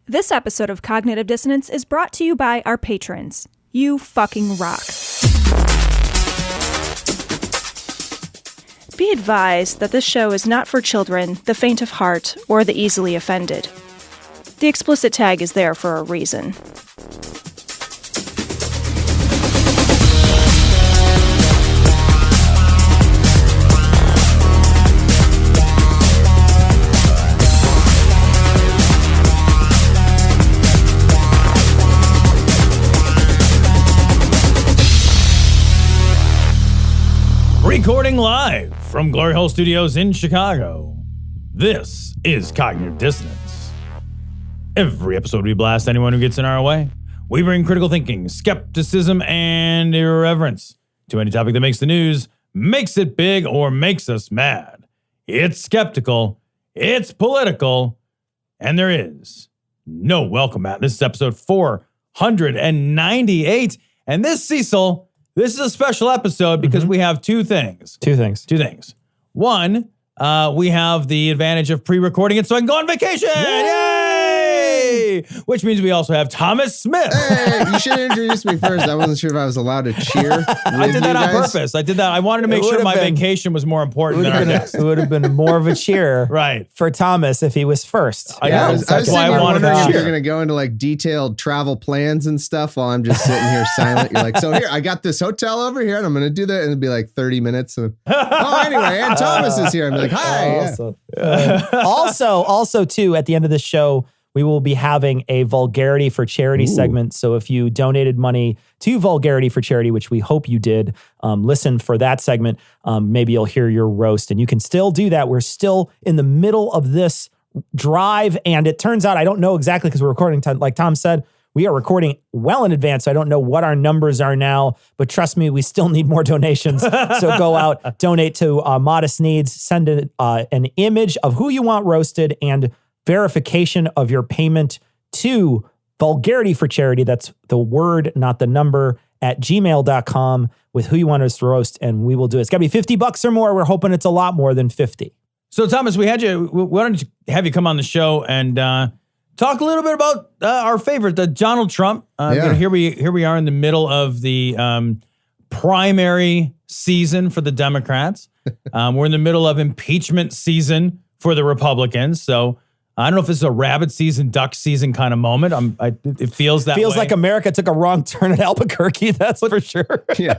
This episode of Cognitive Dissonance is brought to you by our patrons. You fucking rock. Be advised that this show is not for children, the faint of heart, or the easily offended. The explicit tag is there for a reason. Recording live from Glory Hole Studios in Chicago, this is Cognitive Dissonance. Every episode we blast anyone who gets in our way. We bring critical thinking, skepticism, and irreverence to any topic that makes the news, makes it big, or makes us mad. It's skeptical, it's political, and there is no welcome mat. This is episode 498, and this, Cecil, this is a special episode because we have two things. Two things. One, we have the advantage of pre-recording it so I can go on vacation. Yay! Which means we also have Thomas Smith. Hey, you should introduce me first. I wasn't sure if I was allowed to cheer. I did that on purpose. I wanted to make sure my vacation was more important than our guest. It would have been more of a cheer right. for Thomas if he was first. I was why I wanted to cheer. You're going to go into like detailed travel plans and stuff while I'm just sitting here silent. You're like, so here, I got this hotel over here and I'm going to do that. And it'd be like 30 minutes. And, anyway, and Thomas is here. I'm like, hi. Also, too, at the end of this show, we will be having a Vulgarity for Charity segment. So if you donated money to Vulgarity for Charity, which we hope you did, listen for that segment. Maybe you'll hear your roast, and you can still do that. We're still in the middle of this drive, and it turns out, I don't know exactly because we're recording, like Tom said, we are recording well in advance. So I don't know what our numbers are now, but trust me, we still need more donations. So go out, donate to Modest Needs, send an image of who you want roasted and verification of your payment to Vulgarity for Charity. That's the word, not the number, at gmail.com with who you want us to roast, and we will do it. It's got to be $50 or more. We're hoping it's a lot more than 50. So, Thomas, we wanted to have you come on the show and talk a little bit about our favorite, Donald Trump. Here we are in the middle of the primary season for the Democrats. We're in the middle of impeachment season for the Republicans. So I don't know if this is a rabbit season, duck season kind of moment. It feels that feels way. Like America took a wrong turn at Albuquerque. That's for sure. Yeah,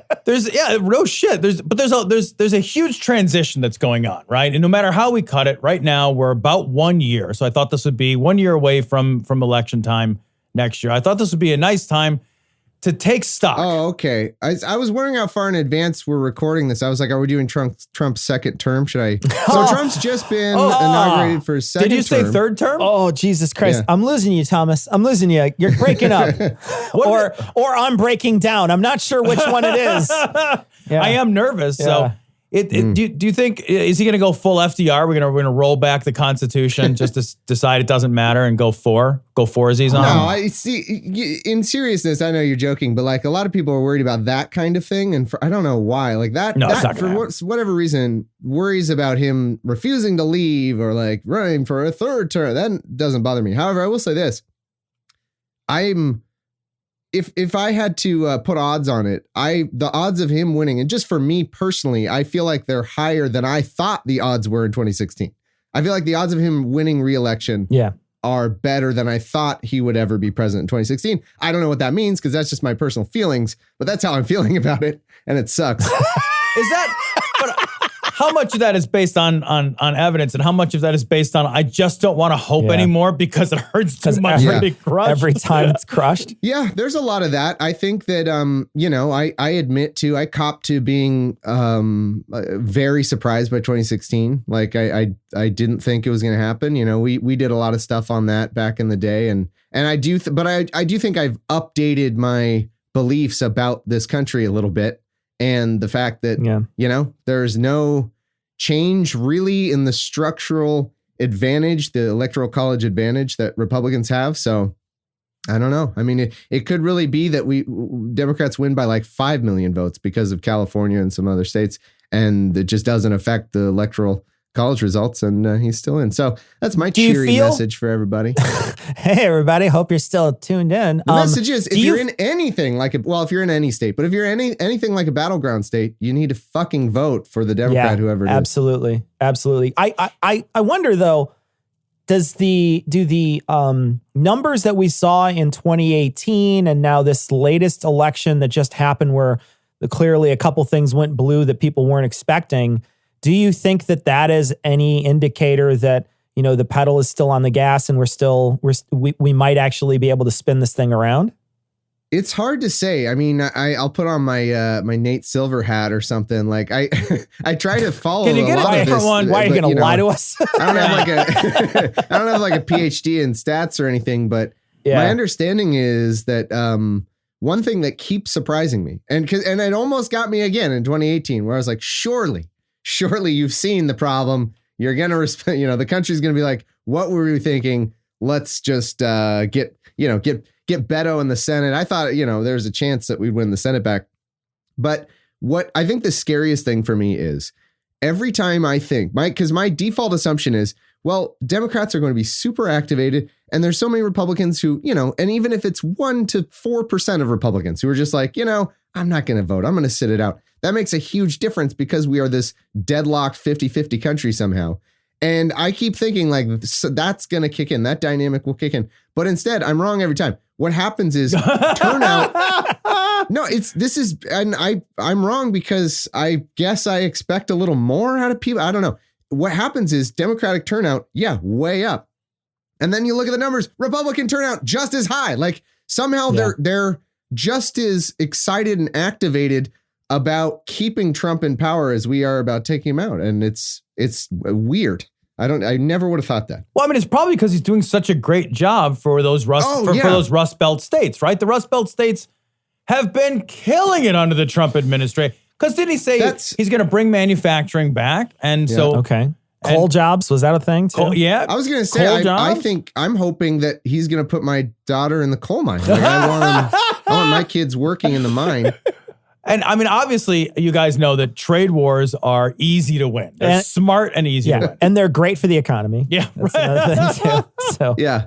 no shit. There's a huge transition that's going on, right? And no matter how we cut it, right now we're about 1 year. So I thought this would be 1 year away from election time next year. I thought this would be a nice time to take stock. Oh, okay. I was wondering how far in advance we're recording this. I was like, are we doing Trump's second term? Should I? So Trump's just been inaugurated for his second term. Did you say third term? Oh, Jesus Christ. Yeah. I'm losing you, Thomas. I'm losing you. You're breaking up. or I'm breaking down. I'm not sure which one it is. Yeah. I am nervous. Yeah. So do you think, is he going to go full FDR? We're going to roll back the Constitution just to decide it doesn't matter and go four as he's on? No, I see. In seriousness, I know you're joking, but like a lot of people are worried about that kind of thing. And I don't know why. Like that for whatever reason, worries about him refusing to leave or like running for a third term. That doesn't bother me. However, I will say this. If I had to put odds on it, the odds of him winning, and just for me personally, I feel like they're higher than I thought the odds were in 2016. I feel like the odds of him winning re-election are better than I thought he would ever be president in 2016. I don't know what that means because that's just my personal feelings, but that's how I'm feeling about it, and it sucks. But how much of that is based on evidence, and how much of that is based on I just don't want to hope anymore because it hurts too much to be crushed every time it's crushed? Yeah, there's a lot of that. I think that I cop to being very surprised by 2016. Like I didn't think it was going to happen. You know, we did a lot of stuff on that back in the day, and I do think I've updated my beliefs about this country a little bit. And the fact that, there's no change really in the structural advantage, the electoral college advantage that Republicans have. So I don't know. I mean, it could really be that Democrats win by like 5 million votes because of California and some other states. And it just doesn't affect the electoral college results, and he's still in. So that's my cheery message for everybody. Hey, everybody. Hope you're still tuned in. The message is, if you're in anything like if you're in any state, but if you're in anything like a battleground state, you need to fucking vote for the Democrat, whoever it is. Absolutely. I wonder, though, do the numbers that we saw in 2018 and now this latest election that just happened where clearly a couple things went blue that people weren't expecting, do you think that is any indicator that, the pedal is still on the gas and we might actually be able to spin this thing around? It's hard to say. I mean, I'll put on my my Nate Silver hat or something. Like I try to follow. Can you get a different one? Why are you going to lie to us? I don't have like a PhD in stats or anything, but my understanding is that one thing that keeps surprising me, and it almost got me again in 2018, where I was like, surely you've seen the problem. You're gonna respect. The country's gonna be like, what were we thinking? Let's just get Beto in the Senate. I thought, there's a chance that we'd win the Senate back. But what I think the scariest thing for me is every time I think, because my default assumption is, well, Democrats are going to be super activated. And there's so many Republicans who, and even if it's 1% to 4% of Republicans who are just like, I'm not going to vote. I'm going to sit it out. That makes a huge difference because we are this deadlocked 50-50 country somehow. And I keep thinking like that's going to kick in. That dynamic will kick in. But instead, I'm wrong every time. What happens is turnout. I'm wrong because I guess I expect a little more out of people. I don't know. What happens is Democratic turnout, way up. And then you look at the numbers, Republican turnout just as high. Like somehow they're just as excited and activated about keeping Trump in power as we are about taking him out. And it's weird. I never would have thought that. Well, I mean, it's probably because he's doing such a great job for those for those Rust Belt states, right? The Rust Belt states have been killing it under the Trump administration. Because didn't he say he's going to bring manufacturing back? And coal jobs, was that a thing too? I was going to say, I'm hoping that he's going to put my daughter in the coal mine. Like I want my kids working in the mine. And I mean, obviously, you guys know that trade wars are easy to win. They're smart and easy to win. And they're great for the economy. Yeah. That's another thing too. So. Yeah.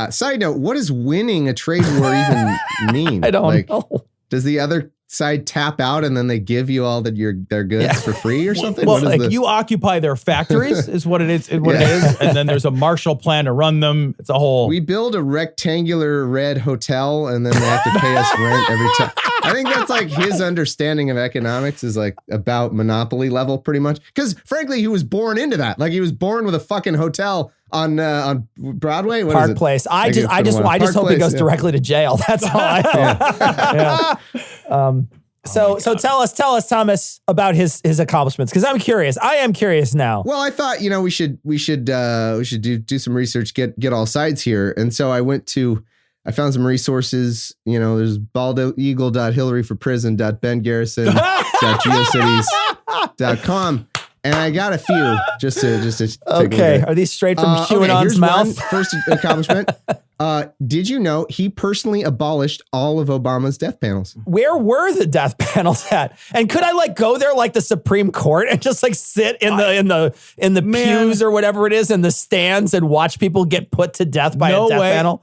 Side note, what does winning a trade war even mean? I don't know. Does the other side tap out and then they give you all their goods for free or something? Well, you occupy their factories is what it is. It is, and then there's a Marshall Plan to run them. It's a whole. We build a rectangular red hotel and then they have to pay us rent every time. I think that's like his understanding of economics is like about monopoly level pretty much. Because frankly, he was born into that. Like he was born with a fucking hotel on Broadway. What Park Place. I just hope he goes directly to jail. That's all I hope. So tell us, Thomas, about his accomplishments, because I'm curious. I am curious now. Well, I thought we should do some research, get all sides here, and so I found some resources. There's baldeagle.hillary-for-prison.bengarrison.geocities.com. And I got a few just to okay. Are these straight from QAnon's mouth? First accomplishment. Did you know he personally abolished all of Obama's death panels? Where were the death panels at? And could I go there like the Supreme Court and just sit in the pews or whatever it is in the stands and watch people get put to death by a death panel?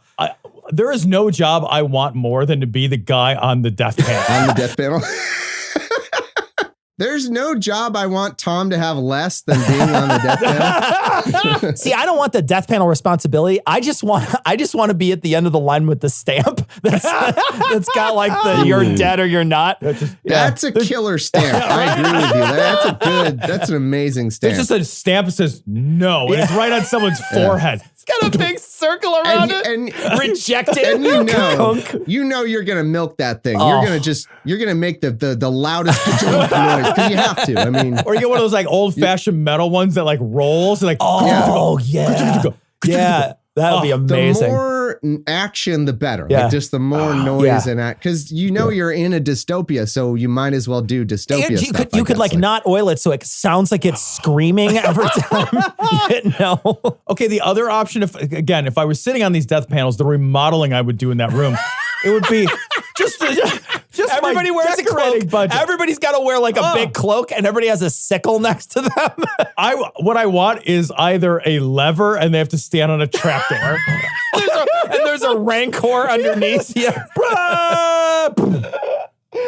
There is no job I want more than to be the guy on the death panel. On the death panel. There's no job I want Tom to have less than being on the death panel. See, I don't want the death panel responsibility. I just want to be at the end of the line with the stamp that's got the you're dead or you're not. That's a killer stamp. I agree with you. That's an amazing stamp. There's just a stamp that says no, and it's right on someoud's forehead. It's got a big circle around it. And rejected. And you're gonna milk that thing. You're gonna make the loudest noise because you have to. I mean, or you get one of those old fashioned metal ones that rolls and yeah. That would be amazing. The more action, the better. Yeah. Just the more noise and act. Because you're in a dystopia, so you might as well do dystopia stuff. You could not oil it so it sounds like it's screaming every time. Okay, the other option, if I was sitting on these death panels, the remodeling I would do in that room, it would be Just everybody my wears a decorating cloak. budget. Everybody's got to wear like a big cloak, and everybody has a sickle next to them. What I want is either a lever and they have to stand on a trapdoor. there's a rancor underneath. Yeah.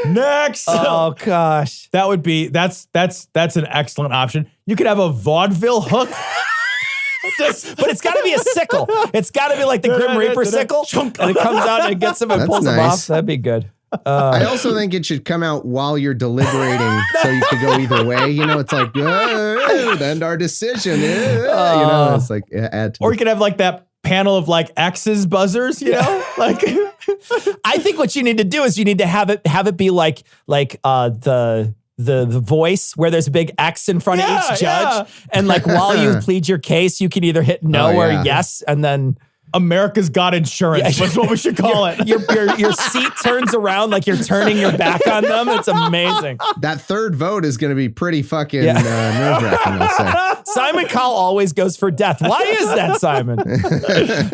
Next. Oh gosh. That's an excellent option. You could have a vaudeville hook. But it's got to be a sickle. It's got to be like the Grim Reaper sickle, and it comes out and it gets them and pulls them off. That'd be good. I also think it should come out while you're deliberating, so you could go either way. You know, it's like end our decision. You know, it's like add. Or you could have like that panel of like X's buzzers. You know, like. I think what you need to do is you need to have it be like the voice where there's a big X in front of each judge. And like while you plead your case, you can either hit no or yes, and then America's Got Insurance. That's what we should call it. Your seat turns around like you're turning your back on them. It's amazing. That third vote is going to be pretty fucking nerve-wracking, I'll say. Simon Cowell always goes for death. Why is that, Simon?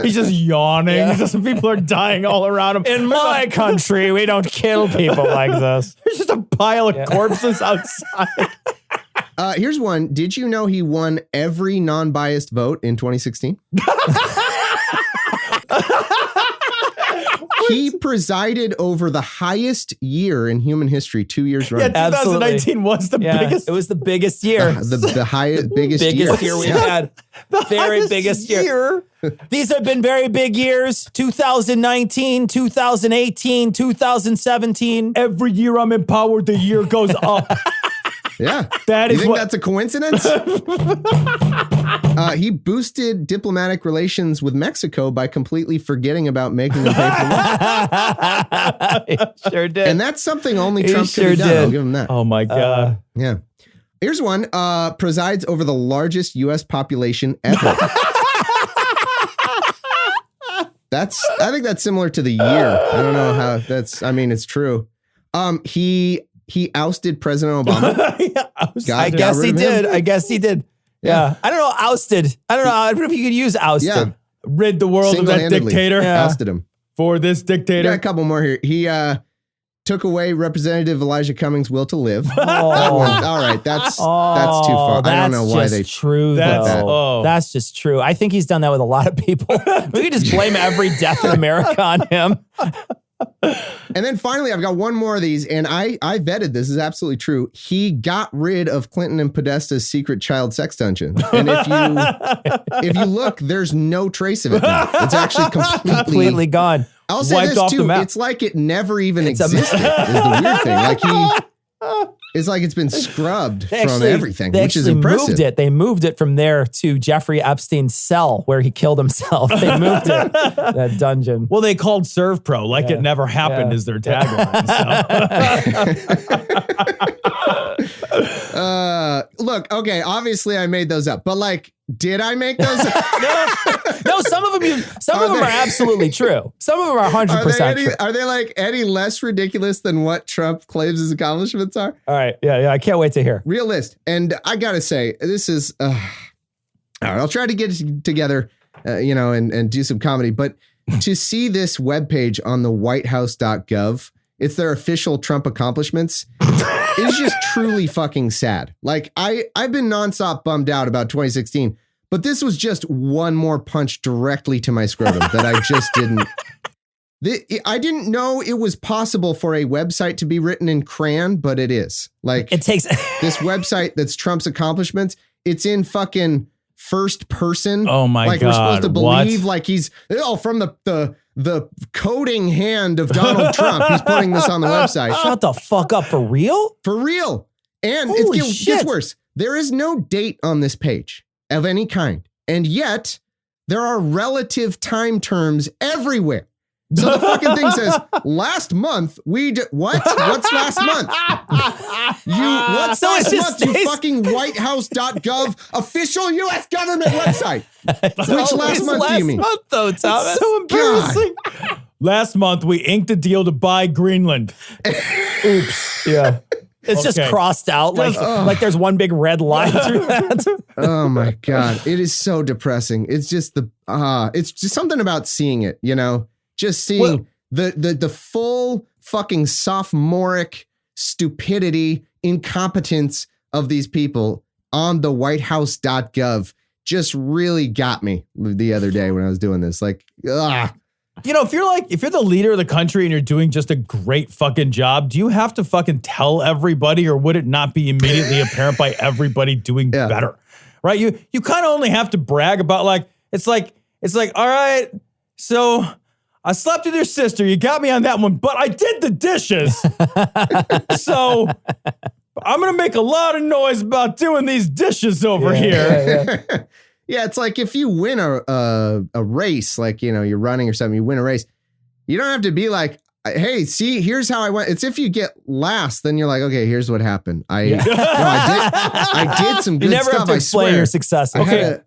He's just yawning. Yeah. People are dying all around him. In my country, we don't kill people like this. There's just a pile of corpses outside. Here's one. Did you know he won every non-biased vote in 2016? He presided over the highest year in human history, 2 years running. Yeah, 2019 was the biggest. It was the biggest year. The highest, biggest year we've had. Very biggest year. These have been very big years. 2019, 2018, 2017. Every year I'm empowered, the year goes up. Yeah. That is you think that's a coincidence? He boosted diplomatic relations with Mexico by completely forgetting about making them pay for lunch. He sure did. And that's something only Trump could have done. I'll give him that. Oh my God. Yeah. Here's one. Presides over the largest U.S. population ever. I think that's similar to the year. I don't know how it's true. He ousted President Obama. I guess he did. Yeah. I don't know. Ousted. I don't know. I don't know if you could use ousted. Yeah. Rid the world of that dictator. Ousted him. For this dictator. Got a couple more here. He took away Representative Elijah Cummings' will to live. Oh. That one, all right. That's too far. I don't know why they true. That's just true. I think he's done that with a lot of people. We could just blame every death in America on him. And then finally, I've got one more of these, and I vetted this. Is absolutely true. He got rid of Clinton and Podesta's secret child sex dungeon. And if you look, there's no trace of it now. It's actually completely gone. I'll say this too. It's like it never even existed. Is the weird thing. Like it's like it's been scrubbed from everything, which is impressive. They moved it from there to Jeffrey Epstein's cell where he killed himself. They moved it, that dungeon. Well, they called ServPro like it never happened is their tagline. Look, okay, obviously I made those up, but like, did I make those up? No, some of them are absolutely true. Some of them are 100% true. Are they like any less ridiculous than what Trump claims his accomplishments are? All right. Yeah. I can't wait to hear. Real list. And I got to say, this is, all right, I'll try to get it together, and do some comedy, but to see this webpage on the whitehouse.gov, it's their official Trump accomplishments. It's just truly fucking sad. Like I've been nonstop bummed out about 2016, but this was just one more punch directly to my scrotum that I just didn't. I didn't know it was possible for a website to be written in crayon, but it is. Like it takes this website that's Trump's accomplishments. It's in fucking first person. Oh my God. Like we're supposed to believe like he's from the coding hand of Donald Trump. He's putting this on the website. Shut the fuck up. For real? For real. And it gets worse. There is no date on this page of any kind. And yet there are relative time terms everywhere. So the fucking thing says, last month we did what? What's last month? What's last month? You fucking whitehouse.gov official U.S. government website. Which last month do you mean? Month, though, Thomas. It's so embarrassing. Last month we inked a deal to buy Greenland. Oops. Yeah. It's just crossed out like there's one big red line through that. Oh my God. It is so depressing. It's just it's just something about seeing it, Just seeing the full fucking sophomoric stupidity, incompetence of these people on the whitehouse.gov just really got me the other day when I was doing this. Like, ugh. You know, if you're the leader of the country and you're doing just a great fucking job, do you have to fucking tell everybody, or would it not be immediately apparent by everybody doing better? Right? You kind of only have to brag about like, it's like, all right, so I slept with your sister. You got me on that one, but I did the dishes. So I'm going to make a lot of noise about doing these dishes over here. Yeah, it's like if you win a race, like, you know, you're running or something, you win a race, you don't have to be like, hey, see, here's how I went. It's if you get last, then you're like, okay, here's what happened. I did some good you never stuff. Have to explain your success. Okay.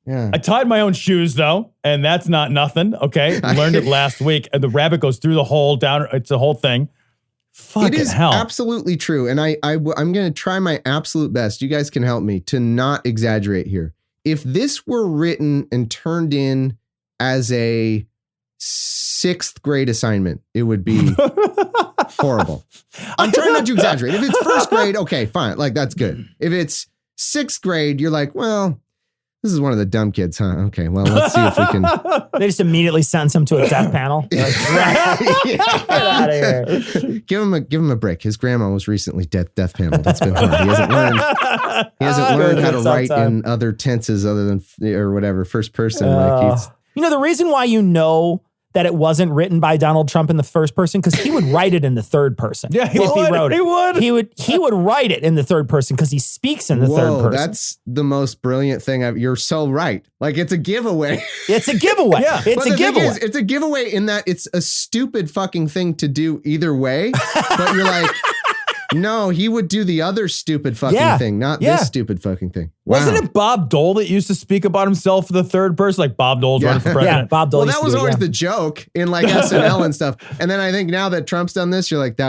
I tied my own shoes though, and that's not nothing. Okay. Learned it last week. And the rabbit goes through the hole down. It's a whole thing. Fucking it is hell. Absolutely true. And I'm going to try my absolute best. You guys can help me to not exaggerate here. If this were written and turned in as a 6th grade assignment, it would be horrible. I'm trying not to exaggerate. If it's 1st grade, okay, fine. Like, that's good. If it's 6th grade, you're like, well, this is one of the dumb kids, huh? Okay, well, let's see if we can. They just immediately sentence him to a death panel. Like, get out of here. Give him a break. His grandma was recently death paneled. That's been hard. He hasn't learned how to write in other tenses other than or whatever, first person. You know, the reason why you know that it wasn't written by Donald Trump in the first person, because he would write it in the third person. Yeah, he would write it in the third person because he speaks in the third person. That's the most brilliant thing. You're so right. Like, it's a giveaway. It's a giveaway. Yeah, it's a giveaway. It's a giveaway in that it's a stupid fucking thing to do either way. But you're like, no, he would do the other stupid fucking thing, not this stupid fucking thing. Wow. Wasn't it Bob Dole that used to speak about himself for the third person? Like Bob Dole's running for president. Yeah, Bob Dole. Well, that was always the joke in like SNL and stuff. And then I think now that Trump's done this, you're like,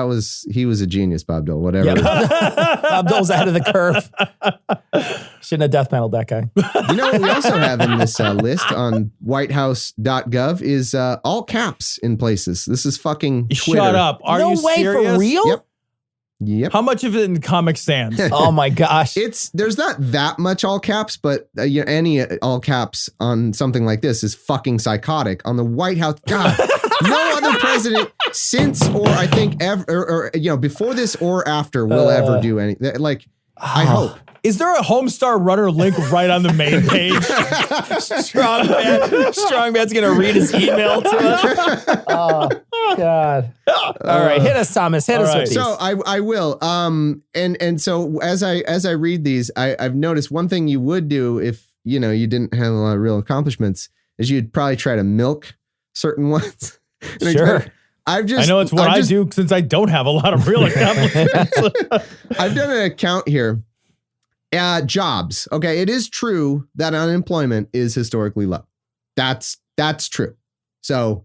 he was a genius, Bob Dole, whatever. Yeah. Bob Dole's ahead of the curve. Shouldn't have death paneled that guy. You know what we also have in this list on whitehouse.gov is all caps in places. This is fucking Twitter. Shut up. Are you serious? For real? Yep. How much of it in Comic Sans? Oh my gosh. There's not that much all caps, but any all caps on something like this is fucking psychotic. On the White House, God, no other president since or I think ever or before this or after will ever do anything. Like, I hope. Is there a Homestar Runner link right on the main page? Strongman's going to read his email to us. Oh, God. All right. Hit us, Thomas. Hit us with these. So I will. And so as I read these, I've noticed one thing you would do if, you didn't have a lot of real accomplishments is you'd probably try to milk certain ones. Sure. I know it's what I do since I don't have a lot of real accomplishments. I've done an account here. Jobs. Okay, it is true that unemployment is historically low. That's true. So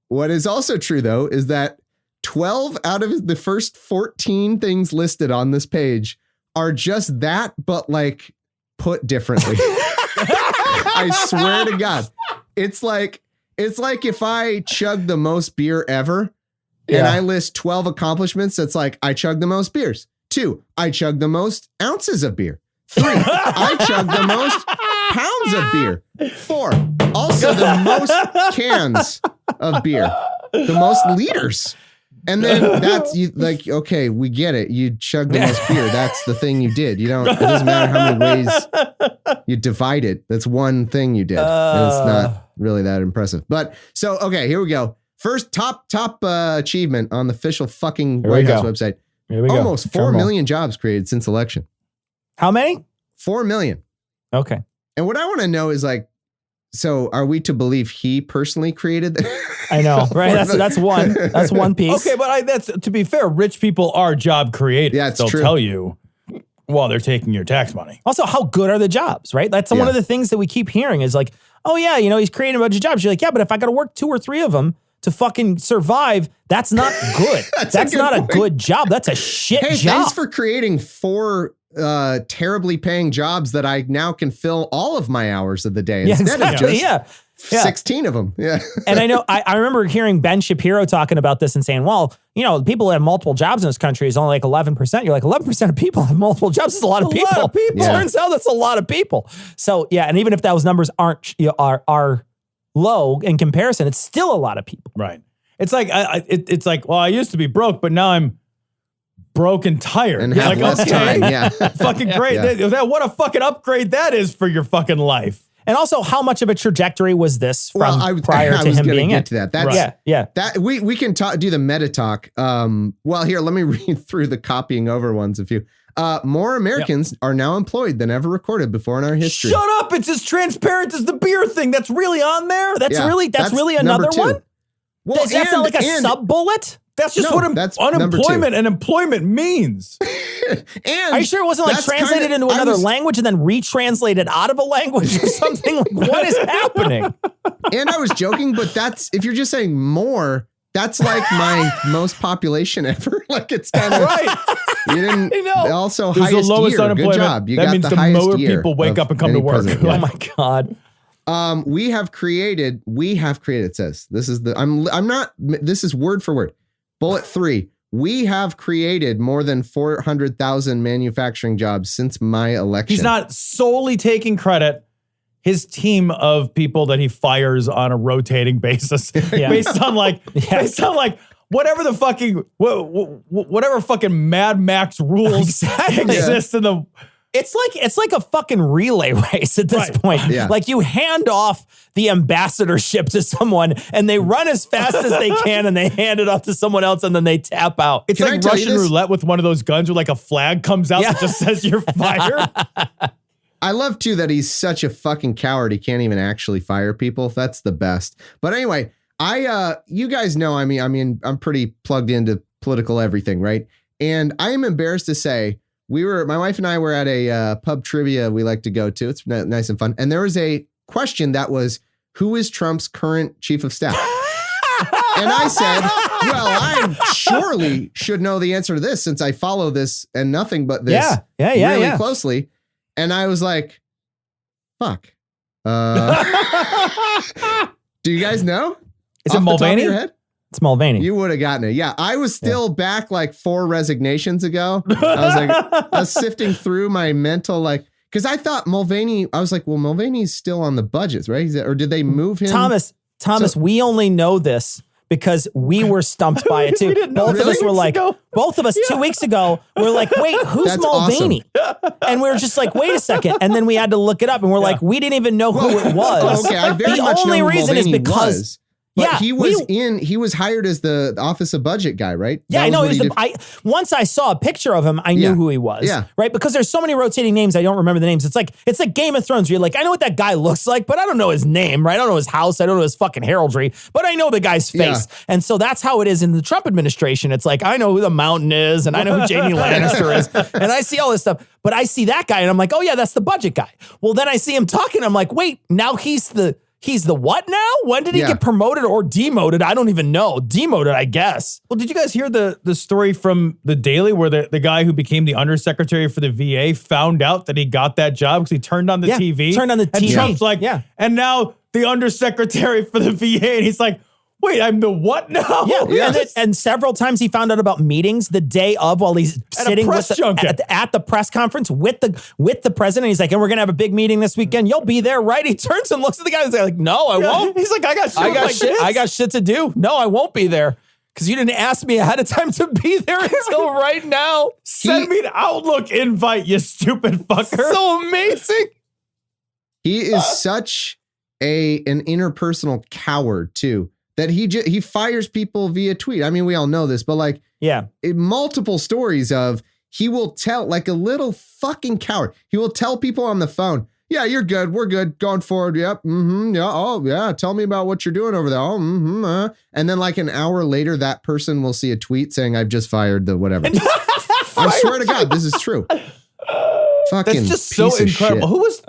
what is also true, though, is that 12 out of the first 14 things listed on this page are just that, but like put differently. I swear to God. It's like if I chug the most beer ever and I list 12 accomplishments, that's like I chug the most beers. 2, I chug the most ounces of beer. 3, I chug the most pounds of beer. 4, also the most cans of beer. The most liters. And then that's like, okay, we get it. You chug the most beer. That's the thing you did. It doesn't matter how many ways you divide it. That's one thing you did. And it's not really that impressive. But so, okay, here we go. First top achievement on the official fucking White House website. Here we Almost 4 million jobs created since election. How many? 4 million. Okay. And what I want to know is like, so are we to believe he personally created that? I know, right? That's one piece. Okay, but that's to be fair, rich people are job creators. Yeah, it's They'll true. tell you while they're taking your tax money. Also, how good are the jobs, right? That's one of the things that we keep hearing is like, oh yeah, he's creating a bunch of jobs. You're like, yeah, but if I got to work 2 or 3 of them to fucking survive, that's not good. that's not a good job. That's a shit job. Thanks for creating 4 terribly paying jobs that I now can fill all of my hours of the day instead of just 16 of them. Yeah. And I know, I remember hearing Ben Shapiro talking about this and saying, well, people that have multiple jobs in this country is only like 11%. You're like, 11% of people have multiple jobs. That's a lot of people. A lot of people. Yeah. Turns out that's a lot of people. So yeah, and even if those numbers are low in comparison, it's still a lot of people. Right. It's like, it's like, well, I used to be broke, but now I'm broke and tired. And have less time. Yeah. Fucking great. Yeah. What a fucking upgrade that is for your fucking life. And also, how much of a trajectory was this from prior I to was him gonna being get in? to that. That's, Yeah. That we can do the meta talk. Well, here, let me read through the copying over ones. More Americans are now employed than ever recorded before in our history. Shut up! It's as transparent as the beer thing. That's really on there. That's really another number 2. one. Well, Does that sound like a sub bullet? That's just No, what that's unemployment and employment means. And Are you sure it wasn't like that's translated into another language and then retranslated out of a language or something? Like, what is happening? And I was joking, but that's, if you're just saying more, that's like my most population ever. Like, it's kind of Right. You didn't. Also, There's highest the lowest year. unemployment. Good job. You that got means the highest more year people wake up and come any to work. president. Oh my God. We have created, it says, this is this is word for word. Bullet 3. We have created more than 400,000 manufacturing jobs since my election. He's not solely taking credit. His team of people that he fires on a rotating basis, based on whatever the fucking whatever fucking Mad Max rules exist in the. It's like a fucking relay race at this point. Yeah. Like, you hand off the ambassadorship to someone and they run as fast as they can and they hand it off to someone else and then they tap out. It's like Russian roulette with one of those guns where like a flag comes out that just says you're fired. I love too that he's such a fucking coward. He can't even actually fire people. That's the best. But anyway, you guys know, I mean, I'm pretty plugged into political everything, right? And I am embarrassed to say, my wife and I were at a pub trivia we like to go to. It's nice and fun. And there was a question that was, who is Trump's current chief of staff? And I said, well, I surely should know the answer to this since I follow this and nothing but this really closely. And I was like, fuck. Do you guys know? Is it Mulvaney? Your head? It's Mulvaney. You would have gotten it. Yeah. I was still back like 4 resignations ago. I was sifting through my mental, because I thought Mulvaney, I was like, well, Mulvaney's still on the budgets, right? Or did they move him? Thomas, we only know this because we were stumped by it too. Both of us were like, 2 weeks ago, we're like, wait, who's That's Mulvaney? Awesome. And we were just like, wait a second. And then we had to look it up and we're like, we didn't even know who it was. Okay, I very much only know reason Mulvaney is because was. But he was hired as the Office of Budget guy, right? Yeah, I know. Once I saw a picture of him, I knew who he was. Yeah. Right? Because there's so many rotating names, I don't remember the names. It's like Game of Thrones, where you're like, I know what that guy looks like, but I don't know his name, right? I don't know his house. I don't know his fucking heraldry, but I know the guy's face. Yeah. And so that's how it is in the Trump administration. It's like, I know who the Mountain is, and I know who Jamie Lannister is, and I see all this stuff. But I see that guy, and I'm like, oh yeah, that's the budget guy. Well, then I see him talking, I'm like, wait, now he's the what now? When did he get promoted or demoted? I don't even know. Demoted, I guess. Well, did you guys hear the story from the Daily where the guy who became the undersecretary for the VA found out that he got that job because he turned on the TV? Turned on the TV. And Trump's like, and now the undersecretary for the VA. And he's like, wait, I'm the what now? Yeah. And several times he found out about meetings the day of while he's sitting at the press conference with the president. He's like, and we're going to have a big meeting this weekend. You'll be there, right? He turns and looks at the guy and he's like, no, I won't. He's like, I got shit to do. No, I won't be there. Because you didn't ask me ahead of time to be there until right now. Send me an Outlook invite, you stupid fucker. So amazing. He is such an interpersonal coward too. That he fires people via tweet. I mean, we all know this, but multiple stories of he will tell, like a little fucking coward. He will tell people on the phone, yeah, you're good. We're good. Going forward. Yep. Mm-hmm. Yeah. Oh, yeah. Tell me about what you're doing over there. Oh, mm-hmm. And then like an hour later, that person will see a tweet saying, I've just fired the whatever. I swear to God, this is true. Fucking that's just so incredible. Who was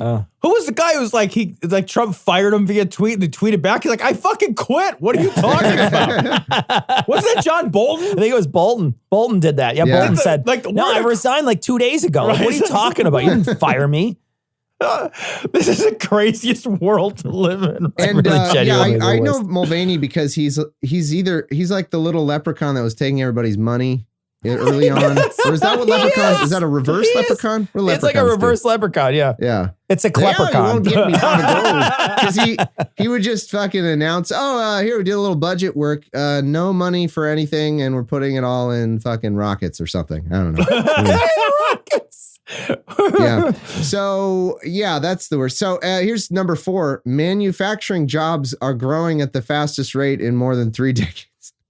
the guy who was like Trump fired him via tweet and he tweeted back? He's like, I fucking quit. What are you talking about? Wasn't that John Bolton? I think it was Bolton. Bolton did that. Yeah. Bolton said, no, I resigned like 2 days ago. Right. What are you talking about? You didn't fire me. This is the craziest world to live in. And I know Mulvaney because he's like the little leprechaun that was taking everybody's money early on. Or is that what leprechaun is? That a reverse leprechaun? It's like a reverse leprechaun, yeah. Yeah. It's a kleprecon. You won't get me because he would just fucking announce, here we did a little budget work, no money for anything, and we're putting it all in fucking rockets or something. I don't know. Rockets. Yeah. So yeah, that's the worst. So here's number 4. Manufacturing jobs are growing at the fastest rate in more than 3 decades.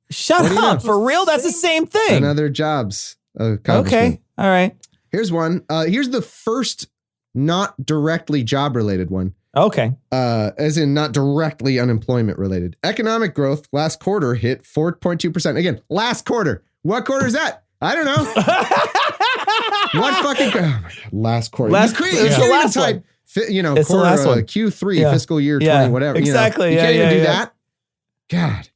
Shut up. For real? That's the same thing. Another jobs. Okay. All right. Here's one. Here's the first not directly job related one. Okay. As in not directly unemployment related. Economic growth last quarter hit 4.2%. Again, last quarter. What quarter is that? I don't know. What fucking oh my God, last quarter? It's the last one. It's quarter, the last one. Q3 fiscal year 20 whatever. Exactly. You can't even do that. God.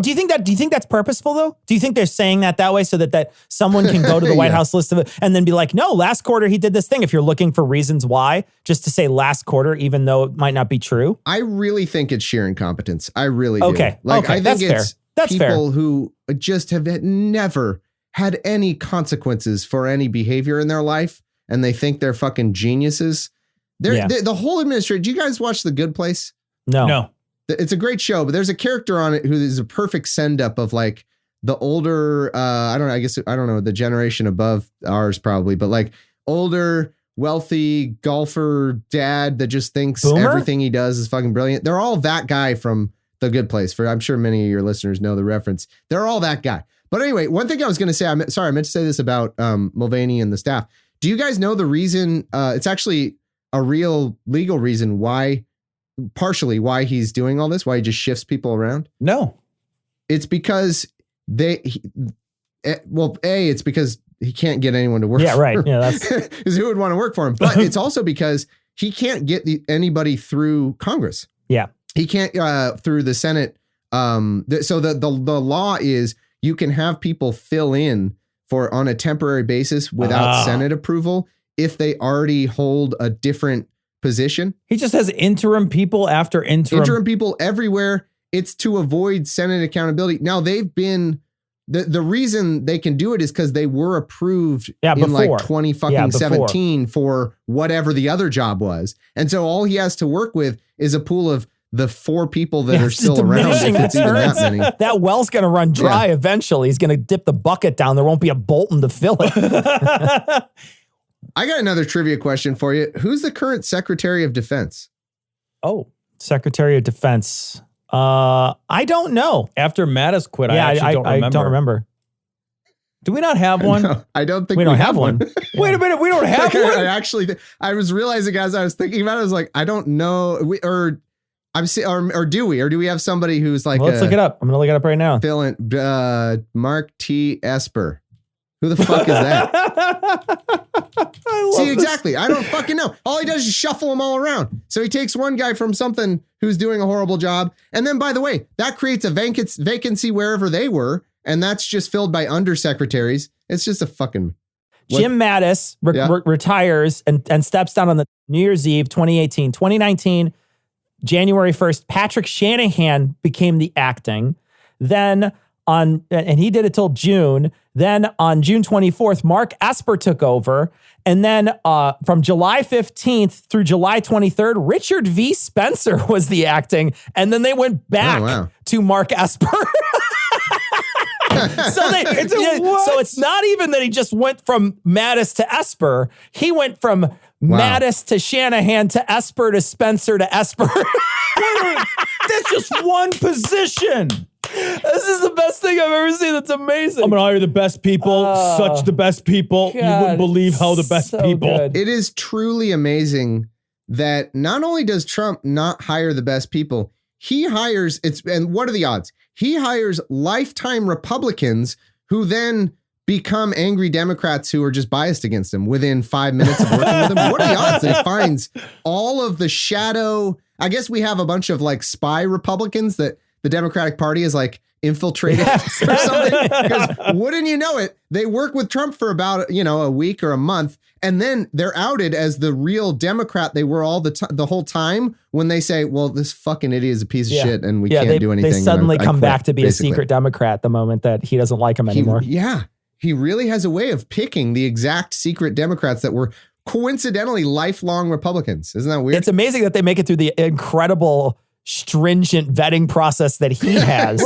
Do you think that's purposeful though? Do you think they're saying that way so that someone can go to the White House list of it and then be like, no, last quarter he did this thing? If you're looking for reasons why, just to say last quarter, even though it might not be true. I really think it's sheer incompetence. I really do. Okay. I think that's it's fair. That's people fair. who just have never had any consequences for any behavior in their life, and they think they're fucking geniuses. The whole administration. Do you guys watch The Good Place? No. It's a great show, but there's a character on it who is a perfect send up of like the older, I don't know, the generation above ours probably, but like older, wealthy golfer dad that just thinks everything he does is fucking brilliant. They're all that guy from The Good Place. I'm sure many of your listeners know the reference. They're all that guy. But anyway, one thing I was going to say, I meant to say this about Mulvaney and the staff. Do you guys know the reason? It's actually a real legal reason partially why he's doing all this, why he just shifts people around? No. It's because it's because he can't get anyone to work for him. Right. Yeah, that's because who would want to work for him? But it's also because he can't get anybody through Congress. Yeah. He can't through the Senate. So the law is you can have people fill in on a temporary basis without Senate approval if they already hold a different position. He just has interim people after interim people everywhere. It's to avoid Senate accountability. Now they've been the reason they can do it is because they were approved in like 2017 for whatever the other job was. And so all he has to work with is a pool of the 4 people that are still around. If it's even that many. That well's going to run dry eventually. He's going to dip the bucket down. There won't be a Bolton to fill it. I got another trivia question for you. Who's the current Secretary of Defense? Oh, Secretary of Defense. I don't know. After Mattis quit, I don't remember. Do we not have one? No, I don't think we don't have one. Wait a minute, we don't have one? I was realizing as I was thinking about it, I was like, I don't know. Or do we? Or do we have somebody who's like... Well, let's look it up. I'm going to look it up right now. Mark T. Esper. Who the fuck is that? See, exactly. I don't fucking know. All he does is shuffle them all around. So he takes one guy from something who's doing a horrible job. And then, by the way, that creates a vacancy wherever they were. And that's just filled by undersecretaries. It's just a fucking... Jim Mattis retires and steps down on the New Year's Eve, 2018. 2019, January 1st, Patrick Shanahan became the acting. Then and he did it till June. Then on June 24th, Mark Esper took over. And then from July 15th through July 23rd, Richard V. Spencer was the acting. And then they went back to Mark Esper. So it's not even that he just went from Mattis to Esper. He went from Mattis to Shanahan to Esper to Spencer to Esper. That's just one position. This is the best thing I've ever seen. That's amazing. I'm going to hire the best people, such the best people. You wouldn't believe how the best people. Good. It is truly amazing that not only does Trump not hire the best people, he hires, and what are the odds? He hires lifetime Republicans who then become angry Democrats who are just biased against him within 5 minutes of working with him. What are the odds that he finds all of the shadow? I guess we have a bunch of like spy Republicans that the Democratic Party has like infiltrated or something. Because wouldn't you know it, they work with Trump for about, a week or a month, and then they're outed as the real Democrat they were all the whole time when they say, well, this fucking idiot is a piece of shit and we can't do anything. They suddenly I come quit, back to be basically. a secret Democrat the moment that he doesn't like him anymore. He really has a way of picking the exact secret Democrats that were coincidentally lifelong Republicans. Isn't that weird? It's amazing that they make it through the incredible stringent vetting process that he has.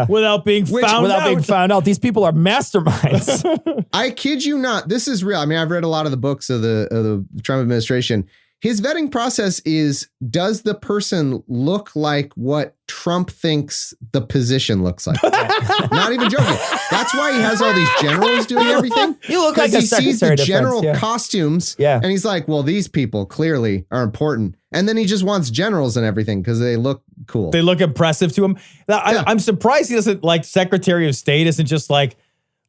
Without being found out. These people are masterminds. I kid you not. This is real. I mean, I've read a lot of the books of the Trump administration. His vetting process is, does the person look like what Trump thinks the position looks like? Not even joking. That's why he has all these generals doing everything. You look like he a sees Secretary the of general Defense, costumes and he's like, well, these people clearly are important. And then he just wants generals and everything because they look cool. They look impressive to him. I'm surprised he doesn't like Secretary of State isn't just like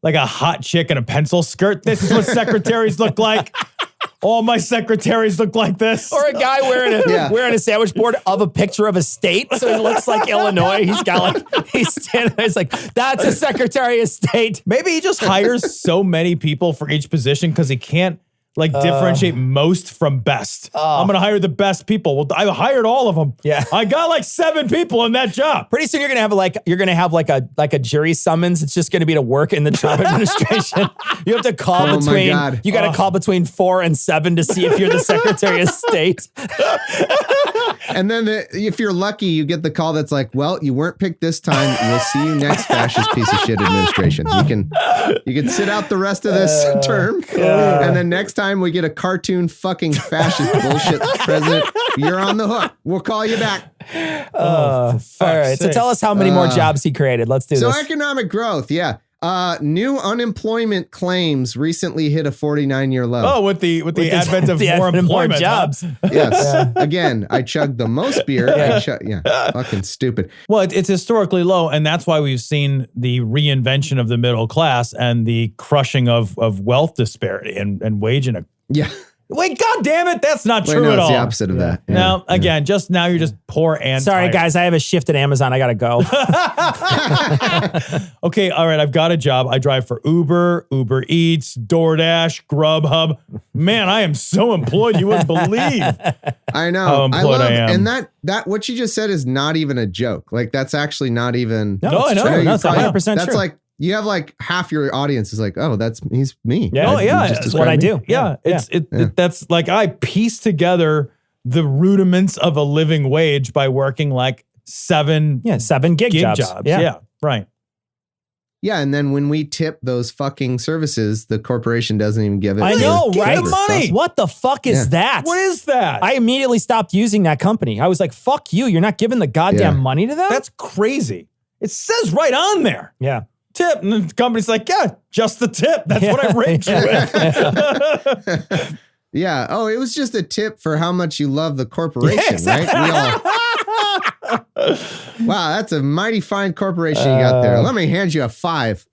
a hot chick in a pencil skirt. This is what secretaries look like. All my secretaries look like this. Or a guy wearing a sandwich board of a picture of a state. So it looks like Illinois. He's standing there. He's like, that's a Secretary of State. Maybe he just hires so many people for each position because he can't differentiate most from best. I'm going to hire the best people. Well, I hired all of them. Yeah. I got 7 people in that job. Pretty soon you're going to have a jury summons. It's just going to be to work in the Trump administration. You have to call you got to call between 4 and 7 to see if you're the Secretary of State. And then if you're lucky, you get the call that's like, well, you weren't picked this time. We'll see you next fascist piece of shit administration. You can sit out the rest of this term. And then next time we get a cartoon fucking fascist bullshit president, you're on the hook. We'll call you back. All right. So tell us how many more jobs he created. Let's do this. So economic growth. Yeah. New unemployment claims recently hit a 49-year low. Oh, with the advent of more employment jobs. Huh? Yes. Again, I chugged the most beer. Fucking stupid. Well, it's historically low, and that's why we've seen the reinvention of the middle class and the crushing of wealth disparity and wage inequality. Yeah. Wait, God damn it, that's not true at all. It's the opposite of that. Yeah. Now, again, just now you're just poor and Sorry, tired. guys, I have a shift at Amazon. I got to go. Okay, all right, I've got a job. I drive for Uber, Uber Eats, DoorDash, Grubhub. Man, I am so employed you wouldn't believe. I know. How employed I am. And that what you just said is not even a joke. Like, that's actually not even. No, I know. No, it's 100% true. That's like, you have half your audience is like, oh, he's me. Yeah. That's what I do. Yeah. That's like, I piece together the rudiments of a living wage by working 7 gig jobs. Yeah. Right. Yeah, and then when we tip those fucking services, the corporation doesn't even give it. I know, right? Money. What the fuck is that? What is that? I immediately stopped using that company. I was like, fuck you. You're not giving the goddamn money to them? That's crazy. It says right on there. Yeah. Tip. And the company's like, yeah, just the tip. That's what I rate you with. Yeah. Oh, it was just a tip for how much you love the corporation, right? Wow, that's a mighty fine corporation you got there. Let me hand you a 5.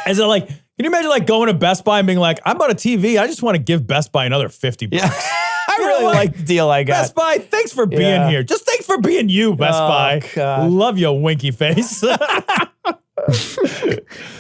Is it can you imagine going to Best Buy and being like, I bought a TV. I just want to give Best Buy another $50. Yeah. I really like the deal I got. Best Buy, thanks for being here. Just thanks for being you, Best Buy. God. Love you, winky face.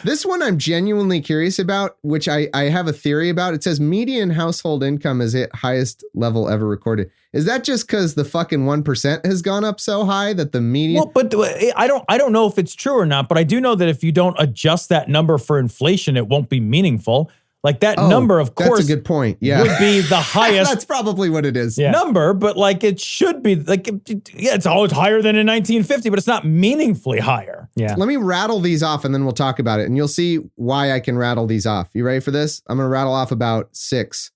This one I'm genuinely curious about, which I have a theory about. It says median household income is at highest level ever recorded. Is that just because the fucking 1% has gone up so high that the median? Well, but I don't know if it's true or not, but I do know that if you don't adjust that number for inflation, it won't be meaningful. That number, of course, that's a good point. Yeah, would be the highest. That's probably what it is. Number, but it should be it's always higher than in 1950, but it's not meaningfully higher. Yeah. Let me rattle these off and then we'll talk about it, and you'll see why I can rattle these off. You ready for this? I'm going to rattle off about 6.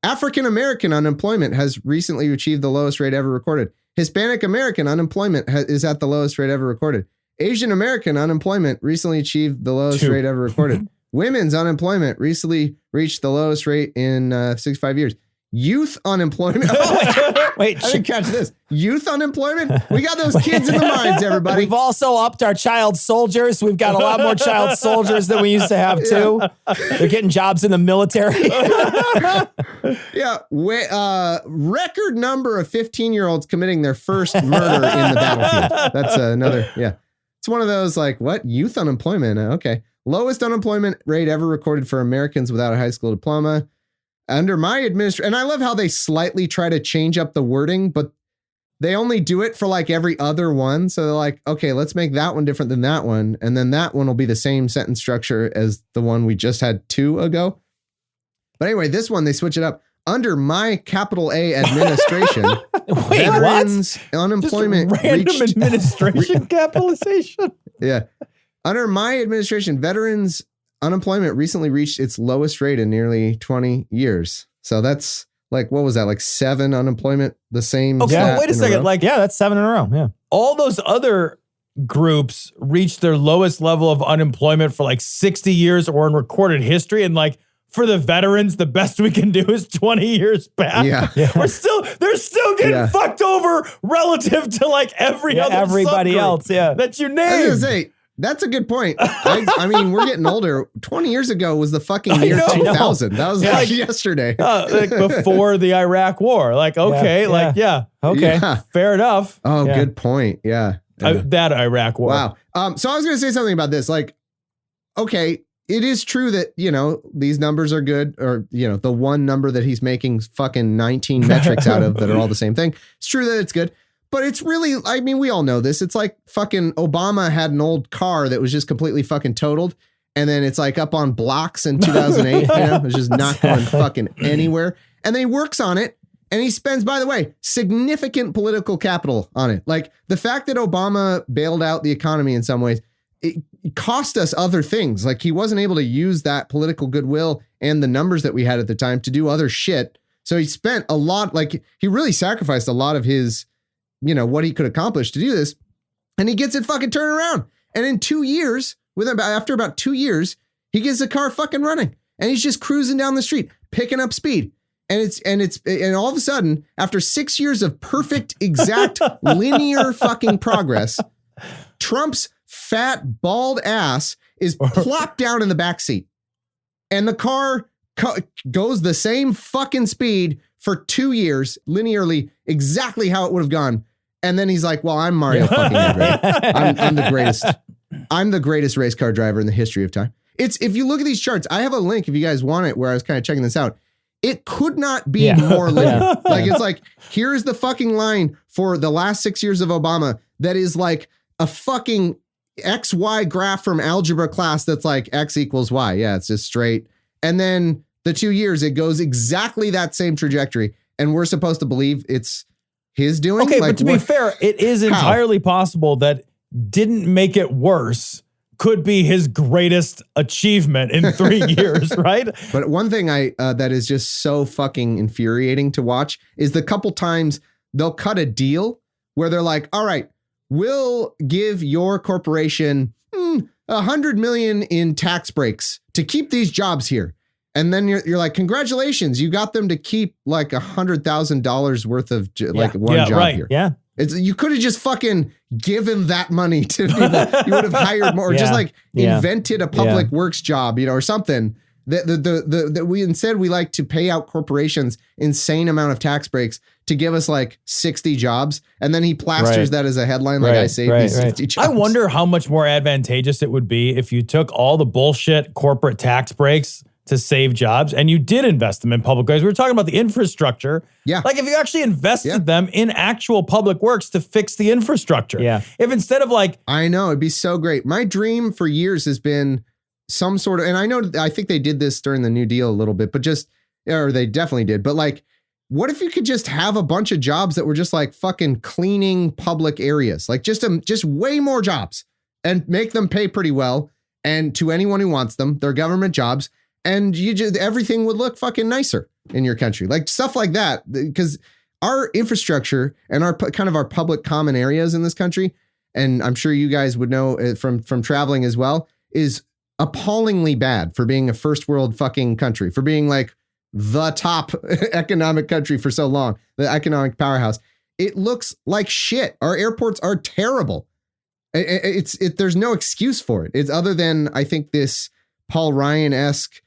African American unemployment has recently achieved the lowest rate ever recorded. Hispanic American unemployment is at the lowest rate ever recorded. Asian American unemployment recently achieved the lowest rate ever recorded. Women's unemployment recently reached the lowest rate in 65 years. Youth unemployment. Wait, I didn't catch this. Youth unemployment? We got those kids in the mines, everybody. We've also upped our child soldiers. We've got a lot more child soldiers than we used to have, too. They're getting jobs in the military. Record number of 15-year-olds committing their first murder in the battlefield. That's another, It's one of those like, what? Youth unemployment. Okay. Lowest unemployment rate ever recorded for Americans without a high school diploma. Under my administration, and I love how they slightly try to change up the wording, but they only do it for like every other one. So they're like, okay, let's make that one different than that one. And then that one will be the same sentence structure as the one we just had 2 ago. But anyway, this one, they switch it up. Under my capital A administration, Wait, veterans what? unemployment Just random reached, administration capitalization. yeah. Under my administration, veterans unemployment recently reached its lowest rate in nearly 20 years. So that's like, what was that? Like 7 unemployment, the same. Okay, stat wait a in second. row? Like, Yeah, that's 7 in a row. Yeah. all those other groups reached their lowest level of unemployment for like 60 years or in recorded history. And like, for the veterans, the best we can do is 20 years back. Yeah. They're still getting fucked over relative to like everybody subgroup else. Yeah. that you I was named. gonna say, that's a good point. I mean, we're getting older. 20 years ago was the fucking year know. 2000. That was like yesterday. Like before the Iraq war. Like, okay, Okay. Yeah. fair enough. Oh, Yeah. good point. Yeah. That Iraq war. Wow. So I was going to say something about this. Like, okay, it is true that, these numbers are good, or, the one number that he's making fucking 19 metrics out of that are all the same thing. It's true that it's good, but it's really, I mean, we all know this. It's like fucking Obama had an old car that was just completely fucking totaled. And then it's like up on blocks in 2008, it was just not going fucking anywhere. And then he works on it. And he spends, by the way, significant political capital on it. Like the fact that Obama bailed out the economy in some ways, it cost us other things. Like he wasn't able to use that political goodwill and the numbers that we had at the time to do other shit. So he spent a lot, like he really sacrificed a lot of his, what he could accomplish to do this. And he gets it fucking turned around. And in 2 years, after about 2 years, he gets the car fucking running. And he's just cruising down the street, picking up speed. And all of a sudden, after 6 years of perfect, exact, linear fucking progress, Trump's fat, bald ass is plopped down in the backseat. And the car goes the same fucking speed for 2 years, linearly, exactly how it would have gone. And then he's like, well, I'm Mario fucking Andretti. I'm the greatest. I'm the greatest race car driver in the history of time. If you look at these charts, I have a link if you guys want it, where I was kind of checking this out. It could not be more linear. Like, it's like, here's the fucking line for the last 6 years of Obama that is like a fucking XY graph from algebra class that's like X equals Y. Yeah, it's just straight. And then the 2 years, it goes exactly that same trajectory. And we're supposed to believe it's his doing? Okay, like, but to be fair, it is entirely possible that didn't make it worse could be his greatest achievement in 3 years, right? But one thing that is just so fucking infuriating to watch is the couple times they'll cut a deal where they're like, all right, we'll give your corporation $100 million in tax breaks to keep these jobs here. And then you're like, congratulations, you got them to keep like $100,000 worth of one job here. Yeah. You could have just fucking given that money to people. You would have hired more, or just like invented a public works job, or something. That we like to pay out corporations insane amount of tax breaks to give us like 60 jobs, and then he plasters that as a headline, like I saved these 60 jobs. I wonder how much more advantageous it would be if you took all the bullshit corporate tax breaks to save jobs and you did invest them in public ways. We were talking about the infrastructure. Yeah. Like if you actually invested them in actual public works to fix the infrastructure. Yeah. If instead of like, I know, it'd be so great. My dream for years has been some sort of, and I think they did this during the New Deal a little bit, or they definitely did. But like, what if you could just have a bunch of jobs that were just like fucking cleaning public areas, like just way more jobs, and make them pay pretty well, and to anyone who wants them, they're government jobs. And everything would look fucking nicer in your country, like stuff like that. Because our infrastructure and our kind of our public common areas in this country, and I'm sure you guys would know from traveling as well, is appallingly bad for being a first world fucking country, for being like the top economic country for so long, the economic powerhouse. It looks like shit. Our airports are terrible. There's no excuse for it. It's other than, I think, this Paul Ryan-esque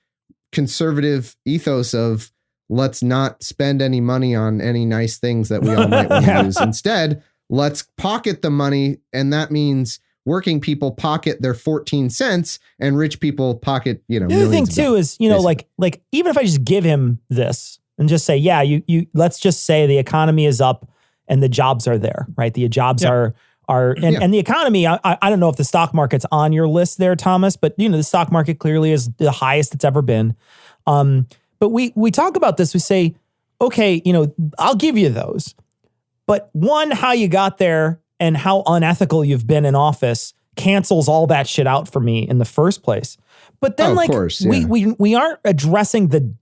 conservative ethos of let's not spend any money on any nice things that we all might want to use. Instead, let's pocket the money. And that means working people pocket their 14 cents and rich people pocket, The other thing too is, like even if I just give him this and just say, yeah, you let's just say the economy is up and the jobs are there, right? The jobs are and the economy, I don't know if the stock market's on your list there, Thomas, but the stock market clearly is the highest it's ever been. But we talk about this, we say, okay, I'll give you those. But one, how you got there and how unethical you've been in office cancels all that shit out for me in the first place. But then we aren't addressing the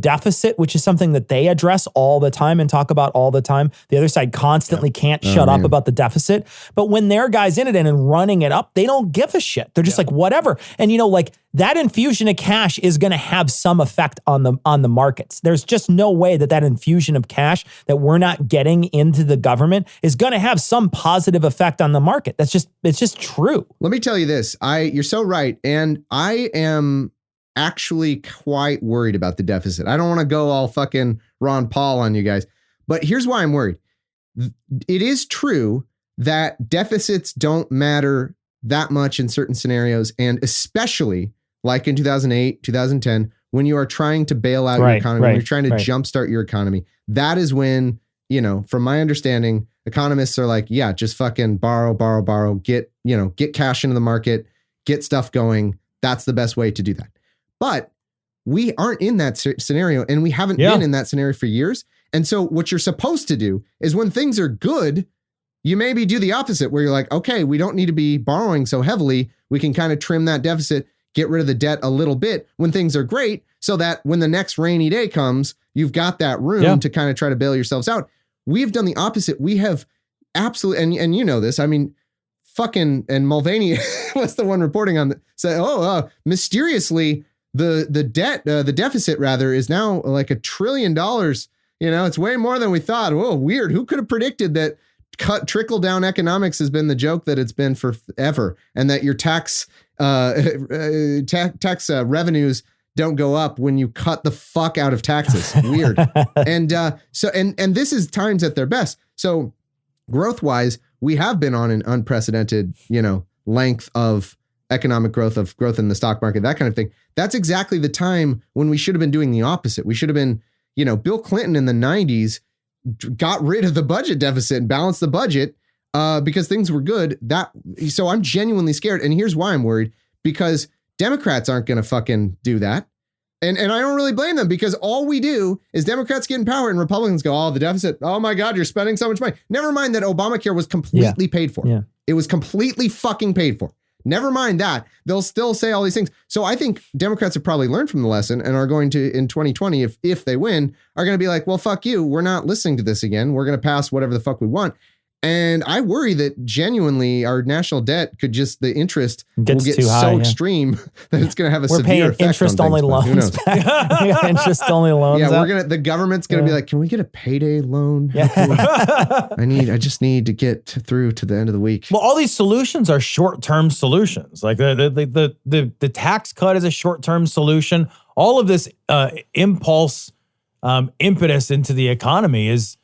deficit, which is something that they address all the time and talk about all the time. The other side constantly can't shut up about the deficit. But when their guys in it and running it up, they don't give a shit. They're just like, whatever. And that infusion of cash is going to have some effect on the markets. There's just no way that infusion of cash that we're not getting into the government is going to have some positive effect on the market. It's just true. Let me tell you this. You're so right. And I am actually quite worried about the deficit. I don't want to go all fucking Ron Paul on you guys, but here's why I'm worried. It is true that deficits don't matter that much in certain scenarios, and especially like in 2008, 2010, when you are trying to bail out your economy, when you're trying to jumpstart your economy. That is when, from my understanding, economists are like, yeah, just fucking borrow, get cash into the market, get stuff going. That's the best way to do that. But we aren't in that scenario, and we haven't been in that scenario for years. And so what you're supposed to do is when things are good, you maybe do the opposite, where you're like, okay, we don't need to be borrowing so heavily. We can kind of trim that deficit, get rid of the debt a little bit when things are great, so that when the next rainy day comes, you've got that room to kind of try to bail yourselves out. We've done the opposite. We have absolutely, and you know this, I mean, fucking, and Mulvaney was the one reporting on mysteriously, the deficit rather is now like $1 trillion. It's way more than we thought. Whoa, weird. Who could have predicted that trickle down economics has been the joke that it's been forever, and that your tax revenues don't go up when you cut the fuck out of taxes. Weird. And this is times at their best. So growth wise, we have been on an unprecedented, length of economic growth in the stock market, that kind of thing. That's exactly the time when we should have been doing the opposite. We should have been, Bill Clinton in the 90s got rid of the budget deficit and balanced the budget because things were good. So I'm genuinely scared. And here's why I'm worried, because Democrats aren't going to fucking do that. And I don't really blame them, because all we do is Democrats get in power and Republicans go, oh, the deficit. Oh my God, you're spending so much money. Never mind that Obamacare was completely paid for. Yeah. It was completely fucking paid for. Never mind that. They'll still say all these things. So I think Democrats have probably learned from the lesson and are going to, in 2020, if they win, are going to be like, well, fuck you. We're not listening to this again. We're going to pass whatever the fuck we want. And I worry that genuinely our national debt could just, the interest will get so extreme that it's going to have a severe effect. Interest only loans. Interest only loans. Yeah, the government's going to be like, can we get a payday loan? Yeah. I just need to get through to the end of the week. Well, all these solutions are short-term solutions. Like the tax cut is a short-term solution. All of this impulse impetus into the economy is,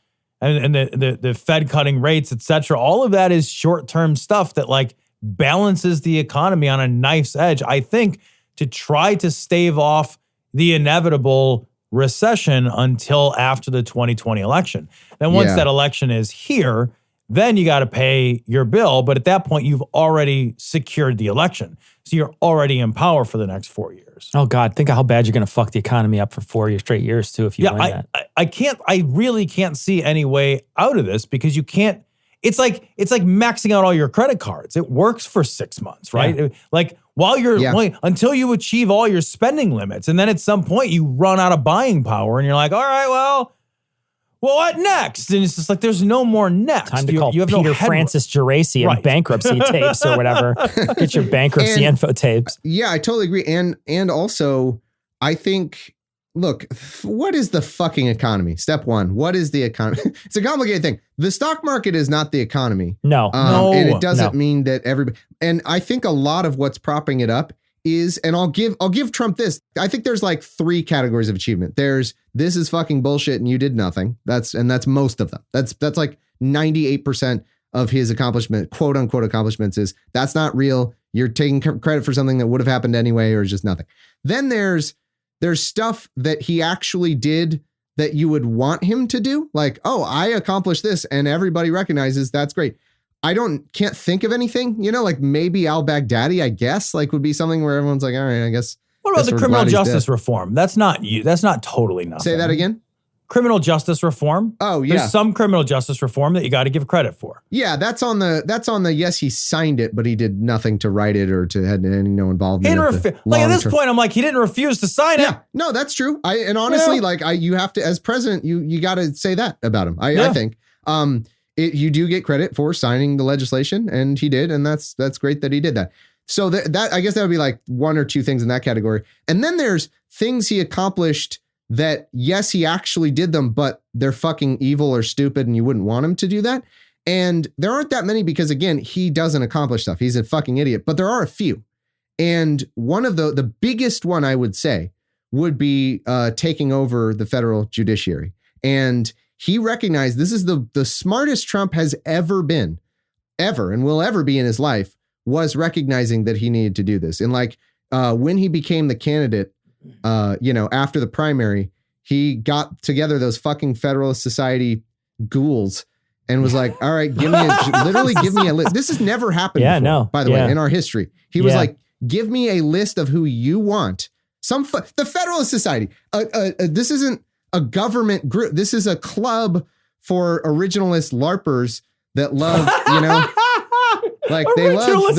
and the Fed cutting rates, et cetera, all of that is short-term stuff that like balances the economy on a knife's edge, I think, to try to stave off the inevitable recession until after the 2020 election. Then once that election is here, then you got to pay your bill. But at that point, you've already secured the election. So you're already in power for the next 4 years. Oh God, think of how bad you're going to fuck the economy up for 4 straight years too if you win that. I really can't see any way out of this, because you can't, it's like maxing out all your credit cards. It works for 6 months, right? Yeah. Like while you're, until you achieve all your spending limits. And then at some point you run out of buying power and you're like, all right, well, what next? And it's just like, there's no more next. Time to call Peter Francis Geraci and bankruptcy tapes or whatever. Get your bankruptcy info tapes. Yeah, I totally agree. And also, I think, look, what is the fucking economy? Step one, what is the economy? It's a complicated thing. The stock market is not the economy. No. And it doesn't mean that everybody, and I think a lot of what's propping it up is, and I'll give Trump this. I think there's like 3 categories of achievement. There's, this is fucking bullshit and you did nothing. That's most of them. That's like 98% of his accomplishment, quote unquote accomplishments, is that's not real. You're taking credit for something that would have happened anyway, or just nothing. Then there's stuff that he actually did that you would want him to do. Like, oh, I accomplished this and everybody recognizes that's great. Can't think of anything, like maybe al-Baghdadi, I guess, like would be something where everyone's like, all right, I guess. What about the criminal justice reform? That's not totally nothing. Say that again. Criminal justice reform. Oh, yeah. There's some criminal justice reform that you got to give credit for. Yeah, that's on the yes, he signed it, but he did nothing to write it or to had any involvement. Like at this point, I'm like, he didn't refuse to sign it. Yeah, no, that's true. Honestly, you have to, as president, you got to say that about him. I think you do get credit for signing the legislation, and he did, and that's great that he did that. So that I guess that would be like one or two things in that category. And then there's things he accomplished that, yes, he actually did them, but they're fucking evil or stupid and you wouldn't want him to do that. And there aren't that many because, again, he doesn't accomplish stuff. He's a fucking idiot, but there are a few. And one of the biggest one I would say would be taking over the federal judiciary. And he recognized this is the smartest Trump has ever been, and will ever be in his life, was recognizing that he needed to do this. And when he became the candidate, after the primary, he got together those fucking Federalist Society ghouls and was like, all right, give me a list. This has never happened before, by the way, in our history. He was like, give me a list of who you want. The Federalist Society. This isn't a government group. This is a club for originalist LARPers that love, like they love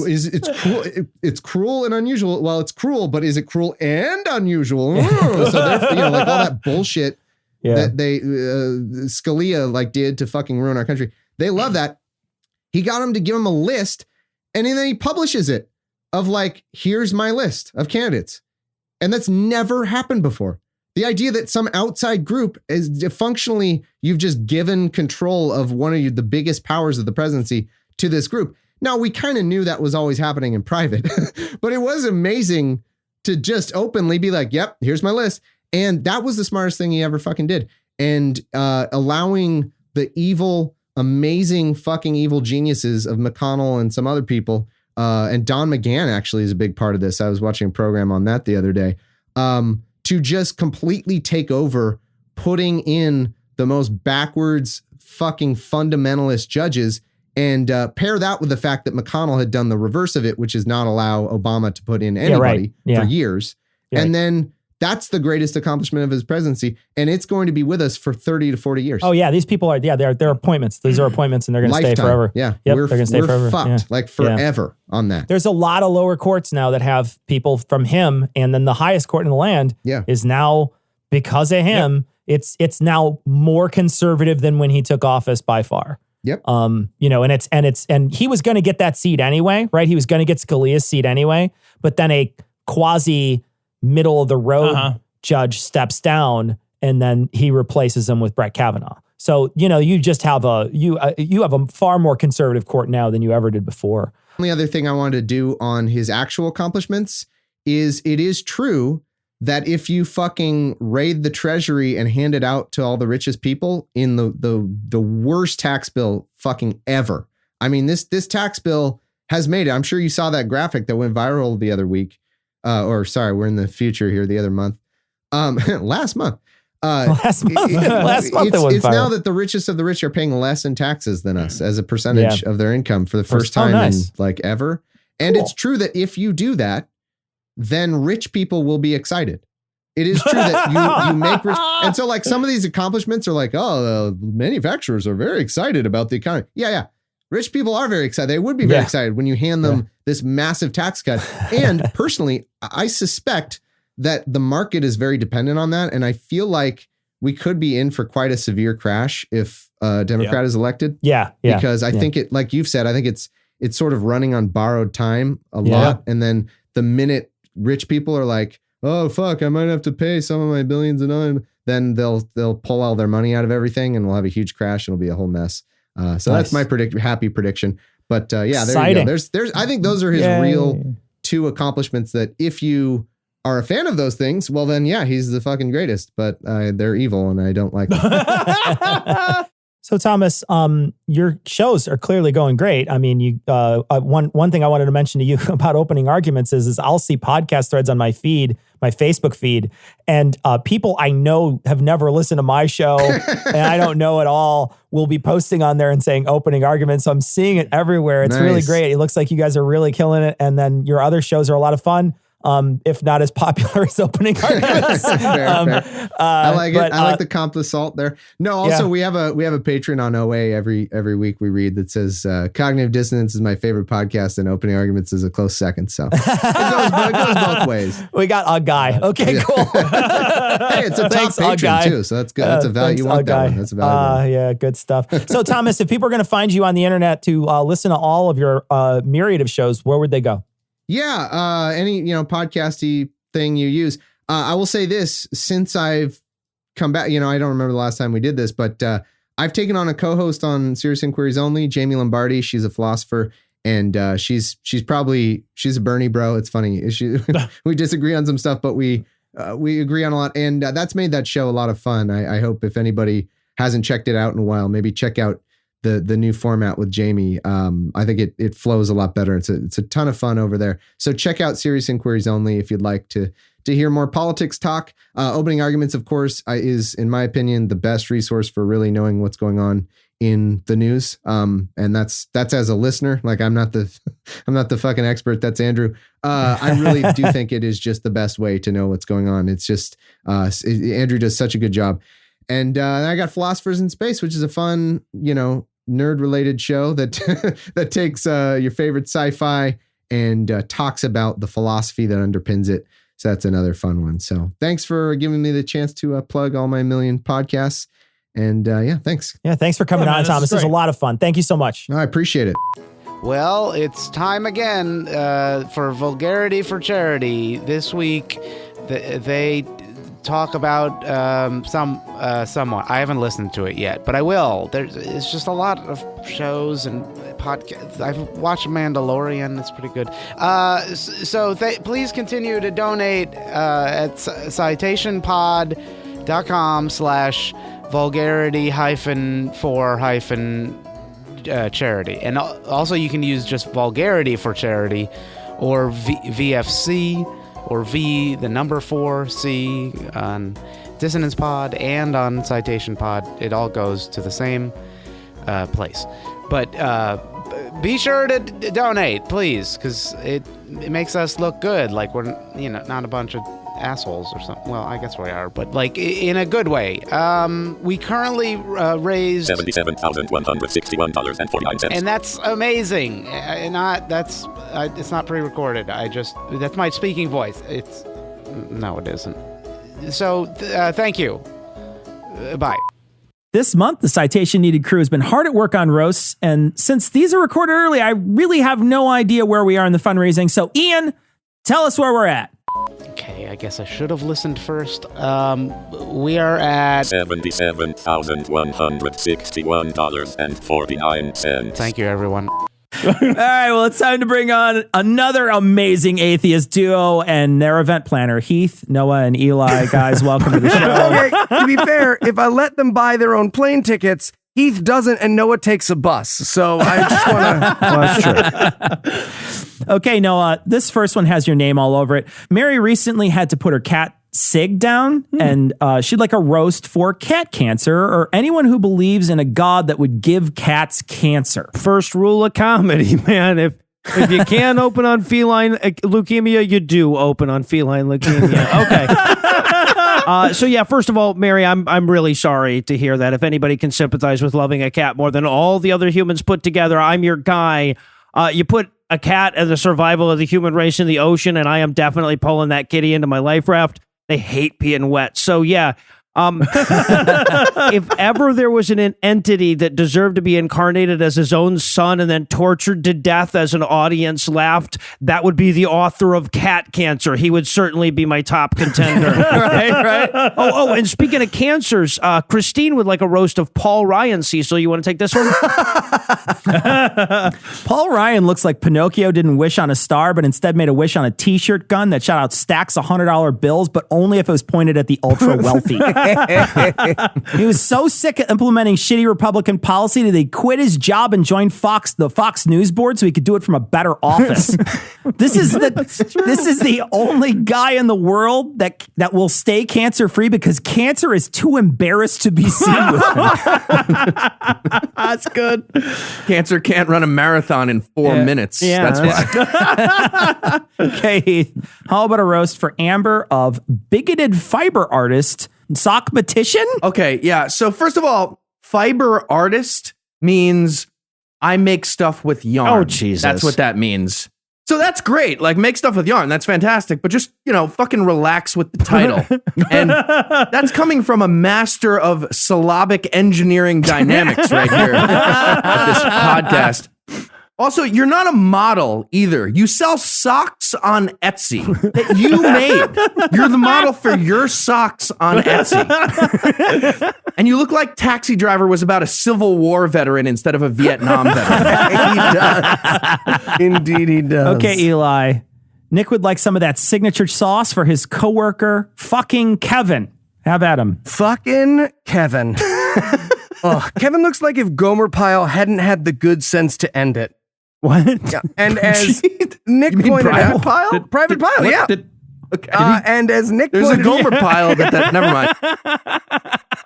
it's cool. It's cruel and unusual. Well, it's cruel, but is it cruel and unusual? So they're, like all that bullshit that they Scalia did to fucking ruin our country. They love that. He got him to give him a list, and then he publishes it of here's my list of candidates, and that's never happened before. The idea that some outside group is functionally, you've just given control of one of the biggest powers of the presidency to this group. Now, we kind of knew that was always happening in private, but it was amazing to just openly be like, yep, here's my list. And that was the smartest thing he ever fucking did. And allowing the evil, amazing fucking evil geniuses of McConnell and some other people, and Don McGahn actually is a big part of this. I was watching a program on that the other day, to just completely take over, putting in the most backwards fucking fundamentalist judges, and pair that with the fact that McConnell had done the reverse of it, which is not allow Obama to put in anybody for years. Yeah. And then that's the greatest accomplishment of his presidency. And it's going to be with us for 30 to 40 years. Oh yeah. These people are, they're appointments. These are appointments, and they're going to stay forever. Yeah. Yep, they're going to stay forever. Fucked forever on that. There's a lot of lower courts now that have people from him. And then the highest court in the land is now, because of him, it's now more conservative than when he took office by far. Yep. And he was going to get that seat anyway, right? He was going to get Scalia's seat anyway, but then a quasi middle of the road judge steps down, and then he replaces him with Brett Kavanaugh. So, you just have you have a far more conservative court now than you ever did before. The only other thing I wanted to do on his actual accomplishments is it is true that if you fucking raid the treasury and hand it out to all the richest people in the worst tax bill fucking ever. I mean, this tax bill has made it. I'm sure you saw that graphic that went viral the other week. We're in the future here, the other month. Last month. Last month it's now that the richest of the rich are paying less in taxes than us as a percentage of their income for the first time in ever. And it's true that if you do that, then rich people will be excited. It is true that you make rich. And so some of these accomplishments are the manufacturers are very excited about the economy. Yeah. Rich people are very excited. They would be very excited when you hand them this massive tax cut. And personally, I suspect that the market is very dependent on that. And I feel like we could be in for quite a severe crash if a Democrat is elected. Yeah. Because I think it, like you've said, I think it's sort of running on borrowed time a lot. And then the minute rich people are like, oh, fuck, I might have to pay some of my billions and all, then they'll pull all their money out of everything, and we'll have a huge crash, and it'll be a whole mess. That's my happy prediction. But there you go. There's I think those are his real two accomplishments that if you are a fan of those things, well then, he's the fucking greatest, but they're evil and I don't like them. So Thomas, your shows are clearly going great. I mean, you one thing I wanted to mention to you about opening arguments is I'll see podcast threads on my feed, my Facebook feed, and people I know have never listened to my show and I don't know at all will be posting on there and saying opening arguments. So I'm seeing it everywhere. It's really great. It looks like you guys are really killing it. And then your other shows are a lot of fun. If not as popular as opening arguments. fair. I like it. I like the comp assault there. No, also we have a Patreon on OA every week we read that says Cognitive Dissonance is my favorite podcast and opening arguments is a close second. So it goes both ways. We got a guy. Okay, cool. Hey, it's a top patron too, so that's good. That's a value. You want that one. That's a value. Yeah, good stuff. So Thomas, if people are going to find you on the internet to listen to all of your myriad of shows, where would they go? Yeah, any podcasty thing you use. I will say this: since I've come back, I don't remember the last time we did this, but I've taken on a co-host on Serious Inquiries Only, Jamie Lombardi. She's a philosopher, and she's a Bernie bro. It's funny. We disagree on some stuff, but we agree on a lot, and that's made that show a lot of fun. I hope if anybody hasn't checked it out in a while, maybe check out the new format with Jamie. I think it flows a lot better. It's a ton of fun over there. So check out Serious Inquiries Only if you'd like to hear more politics talk. Opening Arguments, of course, is, in my opinion, the best resource for really knowing what's going on in the news. And that's as a listener. Like I'm not the fucking expert. That's Andrew. I really do think it is just the best way to know what's going on. It's just Andrew does such a good job. And I got Philosophers in Space, which is a fun, nerd-related show that takes your favorite sci-fi and talks about the philosophy that underpins it. So that's another fun one. So thanks for giving me the chance to plug all my million podcasts. And thanks. Yeah, thanks for coming on, Thomas. This was a lot of fun. Thank you so much. I appreciate it. Well, it's time again for Vulgarity for Charity. This week, they talk about someone. I haven't listened to it yet, but I will. It's just a lot of shows and podcasts. I've watched Mandalorian. It's pretty good. So please continue to donate at citationpod.com/vulgarity-for-charity. And also you can use just Vulgarity for Charity or VFC or V, the number 4C on Dissonance Pod and on Citation Pod. It all goes to the same place. But be sure to donate, please, because it makes us look good. Like we're, not a bunch of assholes or something. Well, I guess we are, but like in a good way. We currently raised $77,161.49, and that's amazing. It's not pre-recorded. That's my speaking voice. It isn't. So thank you. Bye. This month, the Citation Needed crew has been hard at work on roasts, and since these are recorded early, I really have no idea where we are in the fundraising. So, Ian, tell us where we're at. Okay, I guess I should have listened first. We are at $77,161.49. Thank you, everyone. All right, well, it's time to bring on another amazing atheist duo and their event planner, Heath, Noah, and Eli. Guys, welcome to the show. Okay, to be fair, if I let them buy their own plane tickets, Heath doesn't and Noah takes a bus. So I just want to... Well, that's true. Okay, Noah, this first one has your name all over it. Mary recently had to put her cat Sig down, and she'd like a roast for cat cancer or anyone who believes in a god that would give cats cancer. First rule of comedy, man. If you can open on feline leukemia, you do open on feline leukemia. Okay. So yeah, first of all, Mary, I'm really sorry to hear that. If anybody can sympathize with loving a cat more than all the other humans put together, I'm your guy. You put a cat and the survival of the human race in the ocean, and I am definitely pulling that kitty into my life raft. They hate being wet. So yeah, if ever there was an entity that deserved to be incarnated as his own son and then tortured to death as an audience laughed, that would be the author of Cat Cancer. He would certainly be my top contender. right? Oh, and speaking of cancers, Christine would like a roast of Paul Ryan. Cecil, you want to take this one? Paul Ryan looks like Pinocchio didn't wish on a star, but instead made a wish on a t-shirt gun that shot out stacks of $100 bills, but only if it was pointed at the ultra wealthy. He was so sick of implementing shitty Republican policy that he quit his job and joined the Fox News board so he could do it from a better office. This is the only guy in the world that will stay cancer free because cancer is too embarrassed to be seen with him. That's good. Cancer can't run a marathon in 4 minutes. Yeah, that's why. Okay, Heath. How about a roast for Amber of bigoted fiber artist Sockmatician? Okay, yeah. So first of all, fiber artist means I make stuff with yarn. Oh, Jesus. That's what that means. So that's great. Like, make stuff with yarn. That's fantastic. But just, fucking relax with the title. And that's coming from a master of syllabic engineering dynamics right here at this podcast. Also, you're not a model either. You sell socks on Etsy that you made. You're the model for your socks on Etsy. And you look like Taxi Driver was about a Civil War veteran instead of a Vietnam veteran. He does. Indeed, he does. Okay, Eli. Nick would like some of that signature sauce for his coworker, fucking Kevin. Have at him. Fucking Kevin. Kevin looks like if Gomer Pyle hadn't had the good sense to end it. What? Yeah. And as Nick pointed out, Private Pyle, yeah. Okay. And as Nick There's a pointed Gomer Pyle that never mind.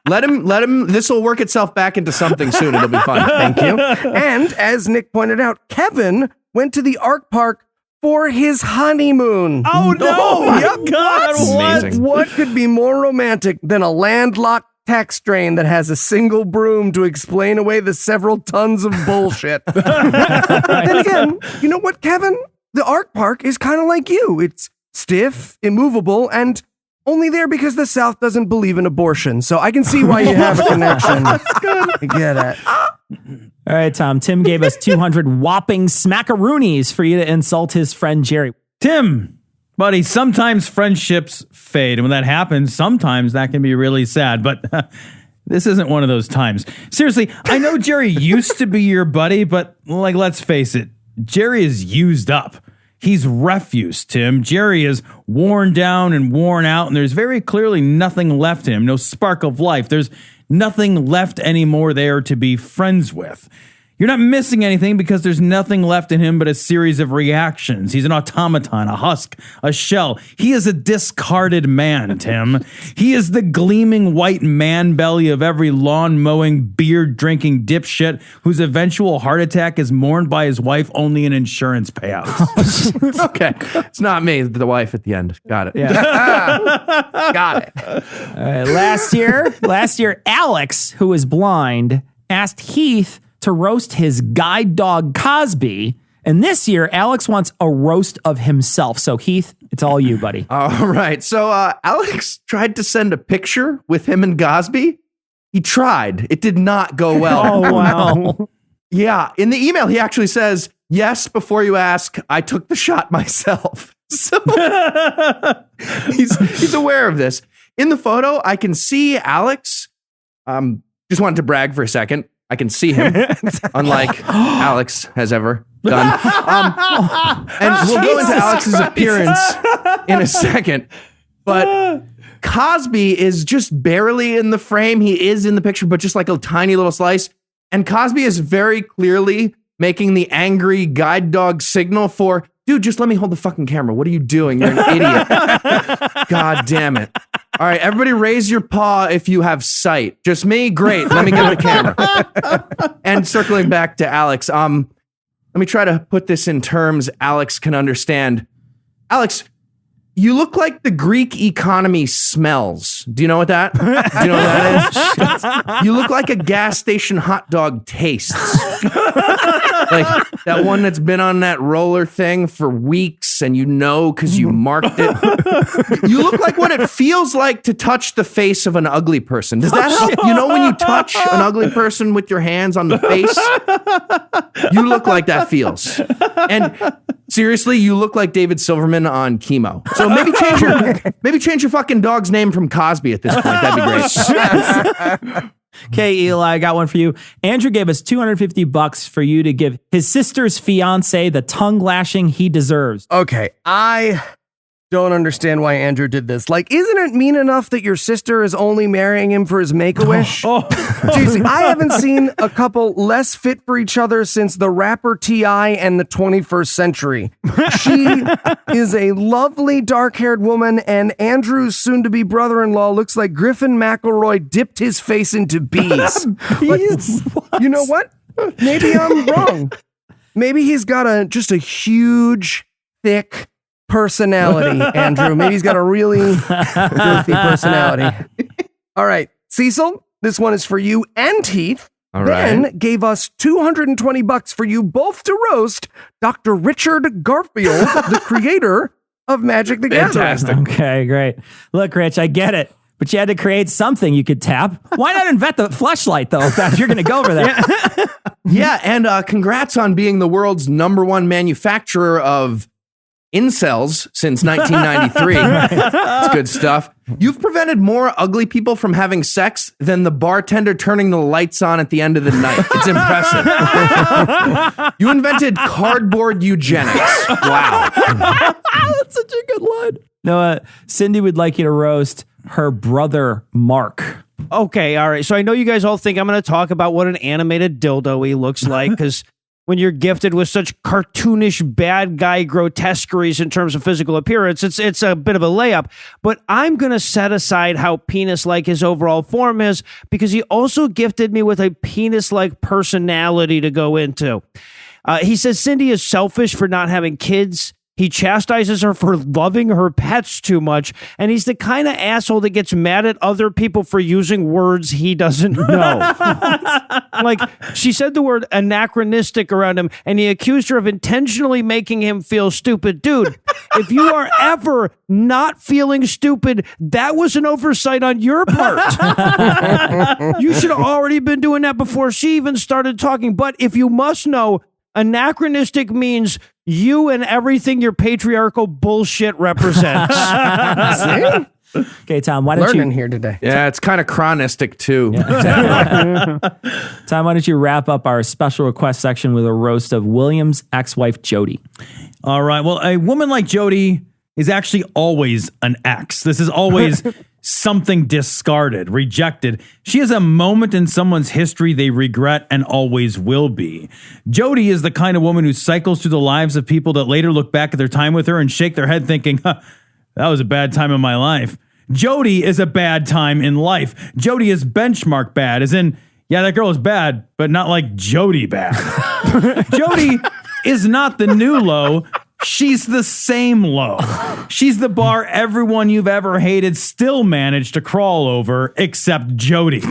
Let him, this will work itself back into something soon. It'll be fun. Thank you. And as Nick pointed out, Kevin went to the Ark Park for his honeymoon. Oh, no. Yep. God, Amazing. What could be more romantic than a landlocked text train that has a single broom to explain away the several tons of bullshit? Then again, you know what, Kevin? The Ark Park is kind of like you. It's stiff, immovable, and only there because the South doesn't believe in abortion. So I can see why you have a connection. That's good. I get it. All right, Tom. Tim gave us 200 whopping smackaroonies for you to insult his friend Jerry. Tim, buddy, sometimes friendships fade. And when that happens, sometimes that can be really sad. But this isn't one of those times. Seriously, I know Jerry used to be your buddy, but let's face it, Jerry is used up. He's refuse, Tim. Jerry is worn down and worn out, and there's very clearly nothing left in him, no spark of life. There's nothing left anymore there to be friends with. You're not missing anything because there's nothing left in him but a series of reactions. He's an automaton, a husk, a shell. He is a discarded man, Tim. He is the gleaming white man belly of every lawn-mowing, beer-drinking dipshit whose eventual heart attack is mourned by his wife only in insurance payouts. Okay. It's not me, the wife at the end. Got it. Yeah. Got it. All right, last year, Alex, who is blind, asked Heath to roast his guide dog Cosby. And this year, Alex wants a roast of himself. So Heath, it's all you, buddy. All right. So Alex tried to send a picture with him and Cosby. He tried. It did not go well. Oh, wow. Yeah. In the email, he actually says, yes, before you ask, I took the shot myself. So he's aware of this. In the photo, I can see Alex. Just wanted to brag for a second. I can see him, unlike Alex has ever done. And we'll go into Alex's appearance in a second. But Cosby is just barely in the frame. He is in the picture, but just like a tiny little slice. And Cosby is very clearly making the angry guide dog signal for, dude, just let me hold the fucking camera. What are you doing? You're an idiot. God damn it. All right, everybody raise your paw if you have sight. Just me? Great. Let me get the camera. And circling back to Alex, let me try to put this in terms Alex can understand. Alex, you look like the Greek economy smells. Do you know what that? Do you know what that is? You look like a gas station hot dog tastes. Like that one that's been on that roller thing for weeks and you know because you marked it. You look like what it feels like to touch the face of an ugly person. Does that help? You know when you touch an ugly person with your hands on the face? You look like that feels. And seriously, you look like David Silverman on chemo. So maybe change your fucking dog's name from Cosby at this point. That'd be great. Okay, Eli, I got one for you. Andrew gave us $250 for you to give his sister's fiance the tongue lashing he deserves. Okay, I don't understand why Andrew did this. Like, isn't it mean enough that your sister is only marrying him for his Make-A-Wish? Jeez, I haven't seen a couple less fit for each other since the rapper T.I. and the 21st century. She is a lovely dark-haired woman, and Andrew's soon-to-be brother-in-law looks like Griffin McElroy dipped his face into bees. You know what? Maybe I'm wrong. Maybe he's got just a huge, thick personality, Andrew. Maybe he's got a really goofy personality. All right, Cecil, this one is for you and Heath. All Ben right. gave us $220 for you both to roast Dr. Richard Garfield, the creator of Magic the Gathering. Fantastic. Okay, great. Look, Rich, I get it. But you had to create something you could tap. Why not invent the fleshlight, though, if you're going to go over that? Yeah, and congrats on being the world's #1 manufacturer of incels since 1993. It's good stuff. You've prevented more ugly people from having sex than the bartender turning the lights on at the end of the night. It's impressive. You invented cardboard eugenics. Wow. That's such a good line. No, Cindy would like you to roast her brother, Mark. Okay, all right. So I know you guys all think I'm going to talk about what an animated dildo he looks like, because when you're gifted with such cartoonish bad guy grotesqueries in terms of physical appearance, it's a bit of a layup. But I'm going to set aside how penis-like his overall form is, because he also gifted me with a penis-like personality to go into. He says Cindy is selfish for not having kids. He chastises her for loving her pets too much, and he's the kind of asshole that gets mad at other people for using words he doesn't know. Like, she said the word anachronistic around him, and he accused her of intentionally making him feel stupid. Dude, if you are ever not feeling stupid, that was an oversight on your part. You should have already been doing that before she even started talking. But if you must know, anachronistic means you and everything your patriarchal bullshit represents. Okay, Tom, why don't Learning you... here today. Yeah, it's kind of chronistic too. Tom, why don't you wrap up our special request section with a roast of William's ex-wife, Jody? All right. Well, a woman like Jody is actually always an ex. This is always something discarded, rejected. She is a moment in someone's history they regret and always will be. Jody is the kind of woman who cycles through the lives of people that later look back at their time with her and shake their head thinking, that was a bad time in my life. Jody is a bad time in life. Jody is benchmark bad, as in, yeah, that girl is bad, but not like Jody bad. Jody is not the new low. She's the same low. She's the bar everyone you've ever hated still managed to crawl over, except Jody.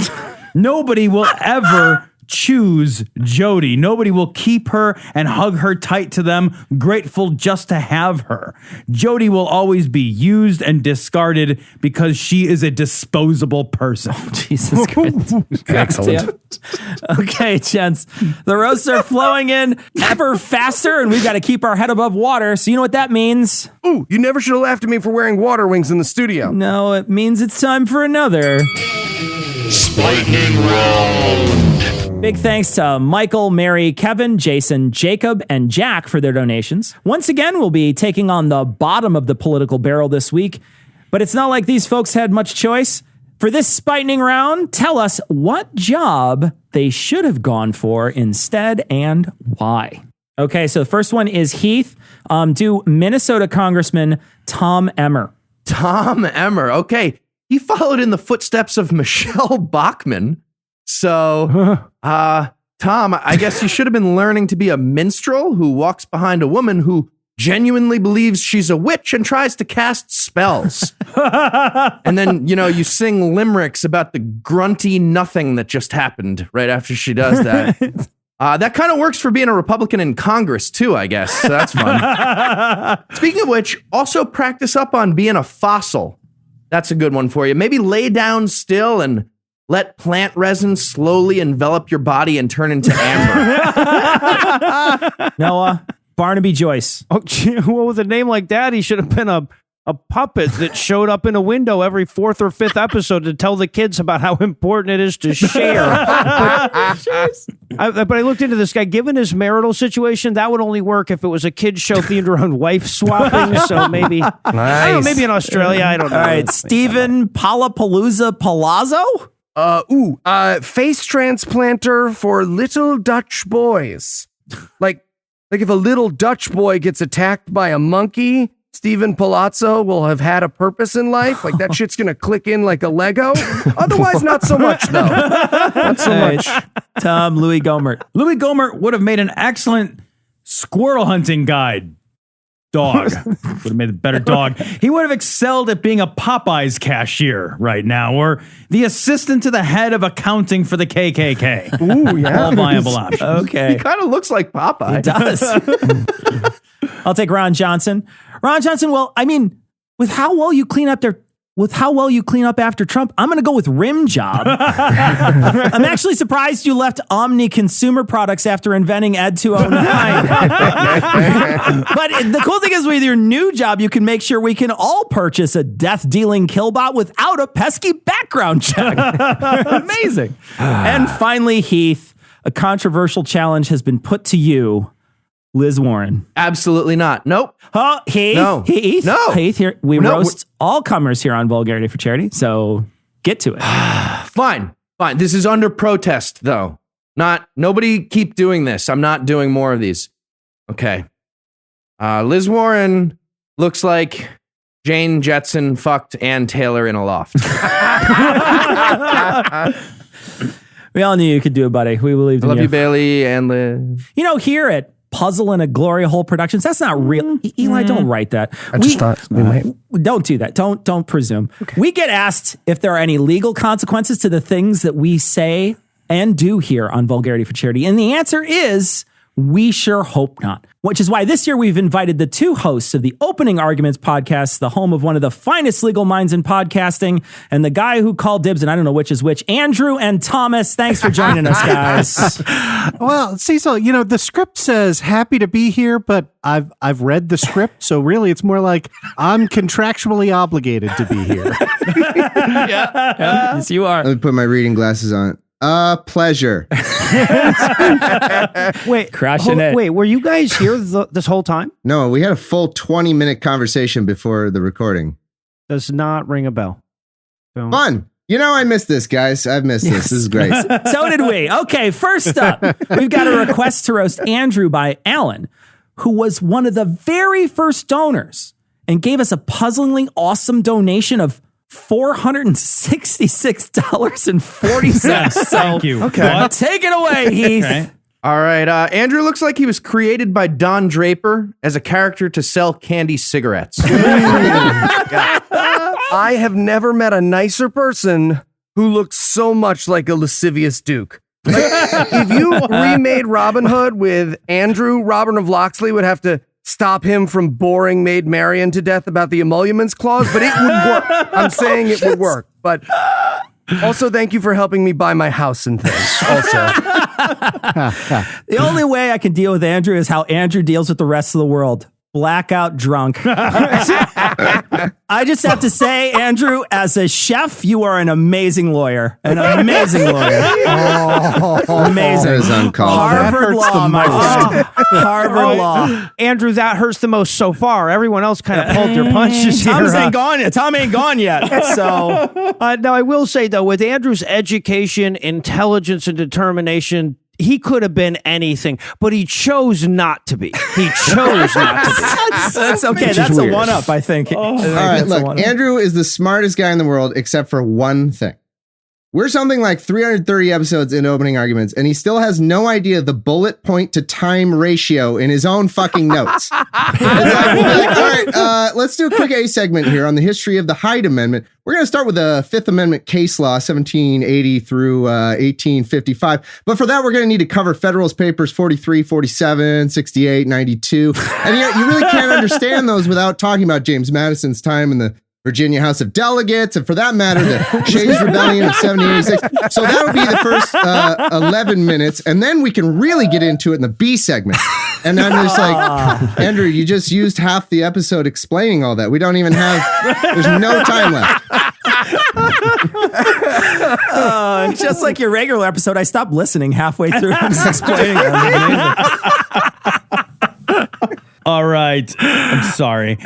Nobody will ever choose Jody. Nobody will keep her and hug her tight to them, grateful just to have her. Jody will always be used and discarded because she is a disposable person. Jesus Christ. Excellent. Okay, gents. The roasts are flowing in ever faster, and we've got to keep our head above water. So you know what that means? Ooh, you never should have laughed at me for wearing water wings in the studio. No, it means it's time for another Lightning round. Big thanks to Michael, Mary, Kevin, Jason, Jacob, and Jack for their donations. Once again, we'll be taking on the bottom of the political barrel this week, but it's not like these folks had much choice. For this spiking round, tell us what job they should have gone for instead and why. Okay, so the first one is Heath. Do Minnesota Congressman Tom Emmer. Tom Emmer. Okay. He followed in the footsteps of Michelle Bachmann. So, Tom, I guess you should have been learning to be a minstrel who walks behind a woman who genuinely believes she's a witch and tries to cast spells. And then, you sing limericks about the grunty nothing that just happened right after she does that. That kind of works for being a Republican in Congress, too, I guess. So that's fun. Speaking of which, also practice up on being a fossil. That's a good one for you. Maybe lay down still and let plant resin slowly envelop your body and turn into amber. Noah, Barnaby Joyce. Oh, gee, well, with a name like that, he should have been a a puppet that showed up in a window every 4th or 5th episode to tell the kids about how important it is to share. But I looked into this guy. Given his marital situation, that would only work if it was a kids show themed around wife swapping. So maybe, I don't know, maybe in Australia. I don't know. All right, Stephen Palapalooza Palazzo? Face transplanter for little Dutch boys. Like if a little Dutch boy gets attacked by a monkey, Stephen Palazzo will have had a purpose in life. Like that shit's gonna click in like a Lego. Otherwise, not so much though. Not so much. Tom, Louis Gomert. Louis Gomert would have made an excellent squirrel hunting guide. Dog. Would have made a better dog. He would have excelled at being a Popeyes cashier right now, or the assistant to the head of accounting for the KKK. Ooh, yeah. All viable options. Okay. He kind of looks like Popeye. It does. I'll take Ron Johnson. Ron Johnson, well, I mean, with how well you clean up after Trump, I'm going to go with Rim Job. I'm actually surprised you left Omni Consumer Products after inventing Ed 209. But the cool thing is with your new job, you can make sure we can all purchase a death-dealing killbot without a pesky background check. Amazing. And finally, Heath, a controversial challenge has been put to you. Liz Warren. Absolutely not. Nope. Oh, Heath. No. Heath. No. Heath, here. We No, roast all comers here on Vulgarity for Charity. So get to it. Fine. This is under protest, though. Nobody keep doing this. I'm not doing more of these. Okay. Liz Warren looks like Jane Jetson fucked Ann Taylor in a loft. We all knew you could do it, buddy. We believed in you. Love you, Bailey and Liz. You know, here at Puzzle and a Gloria Hole Productions, that's not real. Eli, don't write that. I just thought we might. Don't do that. Don't presume. Okay. We get asked if there are any legal consequences to the things that we say and do here on Vulgarity for Charity. And the answer is we sure hope not. Which is why this year we've invited the two hosts of the Opening Arguments podcast, the home of one of the finest legal minds in podcasting, and the guy who called dibs, and I don't know which is which, Andrew and Thomas. Thanks for joining us, guys. Well, Cecil, you know, the script says happy to be here, but I've read the script, so really it's more like I'm contractually obligated to be here. Yes, you are. Let me put my reading glasses on. Pleasure. Wait, Crushing it. Wait, were you guys here this whole time? No, we had a full 20-minute conversation before the recording. Does not ring a bell. Don't. Fun. You know, I missed this, guys. I've missed this. This is great. So did we. Okay, first up, we've got a request to roast Andrew by Alan, who was one of the very first donors and gave us a puzzlingly awesome donation of $466.40. So Thank you. Okay. take it away, Heath. Okay. All right. Andrew looks like he was created by Don Draper as a character to sell candy cigarettes. I have never met a nicer person who looks so much like a lascivious duke. Like, if you remade Robin Hood with Andrew, Robin of Locksley would have to stop him from boring Maid Marian to death about the emoluments clause, but it would work. I'm saying it would work. But also, thank you for helping me buy my house and things. Also, The only way I can deal with Andrew is how Andrew deals with the rest of the world. Blackout drunk. I just have to say, Andrew, as a chef, you are an amazing lawyer. An amazing lawyer. Amazing. That is uncalled for. Harvard law, my friend. Harvard law. Andrew, that hurts the most so far. Everyone else kind of pulled their punches here. Tom ain't gone yet. So Now, I will say, though, with Andrew's education, intelligence, and determination, he could have been anything, but he chose not to be. He chose not to be. that's okay. That's a one-up, I think. All right, look, Andrew is the smartest guy in the world except for one thing. We're something like 330 episodes in Opening Arguments, and he still has no idea the bullet point to time ratio in his own fucking notes. All right, let's do a quick A segment here on the history of the Hyde Amendment. We're going to start with the Fifth Amendment case law, 1780 through 1855. But for that, we're going to need to cover Federalist Papers 43, 47, 68, 92. And yet you really can't understand those without talking about James Madison's time in the Virginia House of Delegates, and for that matter, the Shays Rebellion of 1786. So that would be the first 11 minutes, and then we can really get into it in the B segment. And I'm just like, Andrew, you just used half the episode explaining all that. We don't even have, there's no time left. Just like your regular episode, I stopped listening halfway through. I was explaining it. All right. I'm sorry.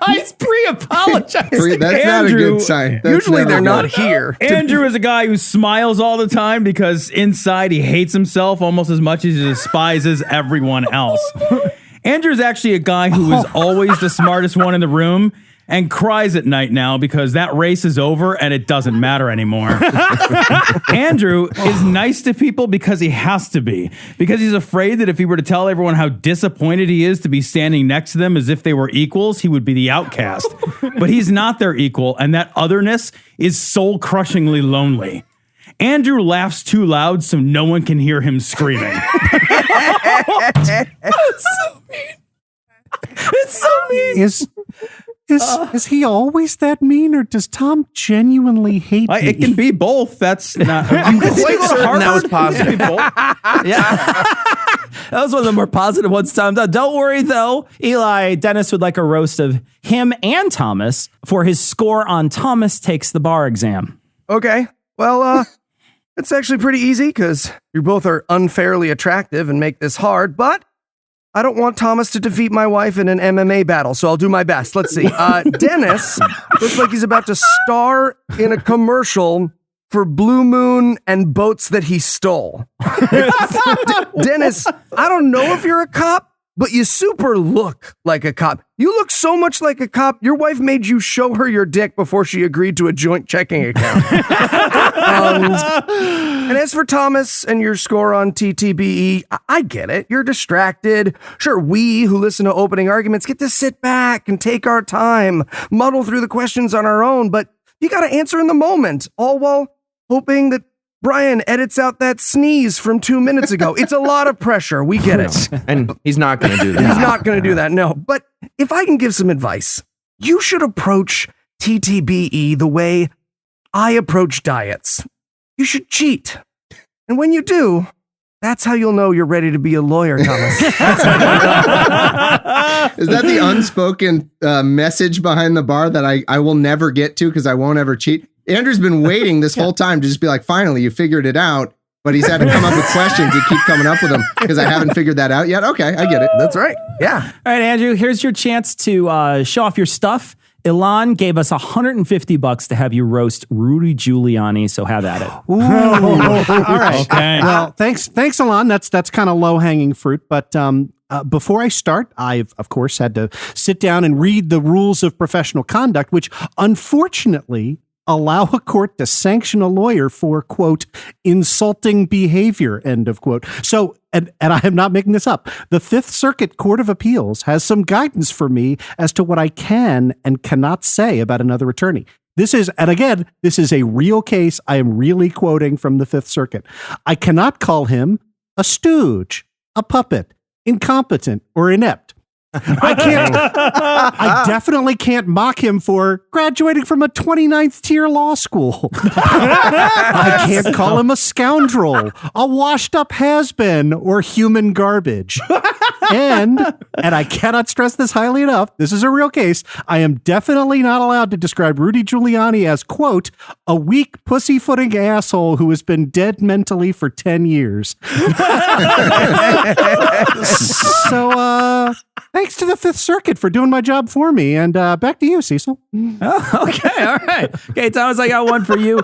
He's pre-apologizing. That's not a good sign. That's Usually never they're good. not here. Andrew is a guy who smiles all the time because inside he hates himself almost as much as he despises everyone else. Andrew is actually a guy who is always the smartest one in the room and cries at night now because that race is over and it doesn't matter anymore. Andrew is nice to people because he has to be, because he's afraid that if he were to tell everyone how disappointed he is to be standing next to them as if they were equals, he would be the outcast. But he's not their equal, and that otherness is soul-crushingly lonely. Andrew laughs too loud so no one can hear him screaming. It's so mean. Is he always that mean, or does Tom genuinely hate me? It can be both. That's not. I'm quite certain that was positive. That was one of the more positive ones, Tom. Don't worry, though. Eli, Dennis would like a roast of him and Thomas for his score on Thomas Takes the Bar exam. Okay. Well, it's actually pretty easy because you both are unfairly attractive and make this hard, but I don't want Thomas to defeat my wife in an MMA battle, so I'll do my best. Let's see. Dennis looks like he's about to star in a commercial for Blue Moon and boats that he stole. Dennis, I don't know if you're a cop, but you super look like a cop. You look so much like a cop, your wife made you show her your dick before she agreed to a joint checking account. And as for Thomas and your score on TTBE, I get it. You're distracted. Sure, we who listen to opening arguments get to sit back and take our time, muddle through the questions on our own, but you got to answer in the moment, all while hoping that Brian edits out that sneeze from 2 minutes ago. It's a lot of pressure. We get it. And he's not going to do that. He's not going to do that, no. But if I can give some advice, you should approach TTBE the way I approach diets. You should cheat. And when you do, that's how you'll know you're ready to be a lawyer, Thomas. Is that the unspoken message behind the bar that I will never get to because I won't ever cheat? Andrew's been waiting this whole time to just be like, finally, you figured it out. But he's had to come up with questions. You keep coming up with them because I haven't figured that out yet. Okay, I get it. That's right. Yeah. All right, Andrew, here's your chance to show off your stuff. Ilan gave us $150 to have you roast Rudy Giuliani, so have at it. Ooh. All right. Okay. Well, thanks, Alon. That's kind of low hanging fruit. But before I start, I've of course had to sit down and read the rules of professional conduct, which unfortunately allow a court to sanction a lawyer for, quote, insulting behavior, end of quote. So, and I am not making this up, the Fifth Circuit Court of Appeals has some guidance for me as to what I can and cannot say about another attorney. This is a real case. I am really quoting from the Fifth Circuit. I cannot call him a stooge, a puppet, incompetent, or inept. I definitely can't mock him for graduating from a 29th tier law school. I can't call him a scoundrel, a washed up has-been, or human garbage. And I cannot stress this highly enough, this is a real case, I am definitely not allowed to describe Rudy Giuliani as, quote, a weak pussyfooting asshole who has been dead mentally for 10 years. So, thanks to the Fifth Circuit for doing my job for me. And back to you, Cecil. Oh, okay, all right. Okay, Thomas, I got one for you.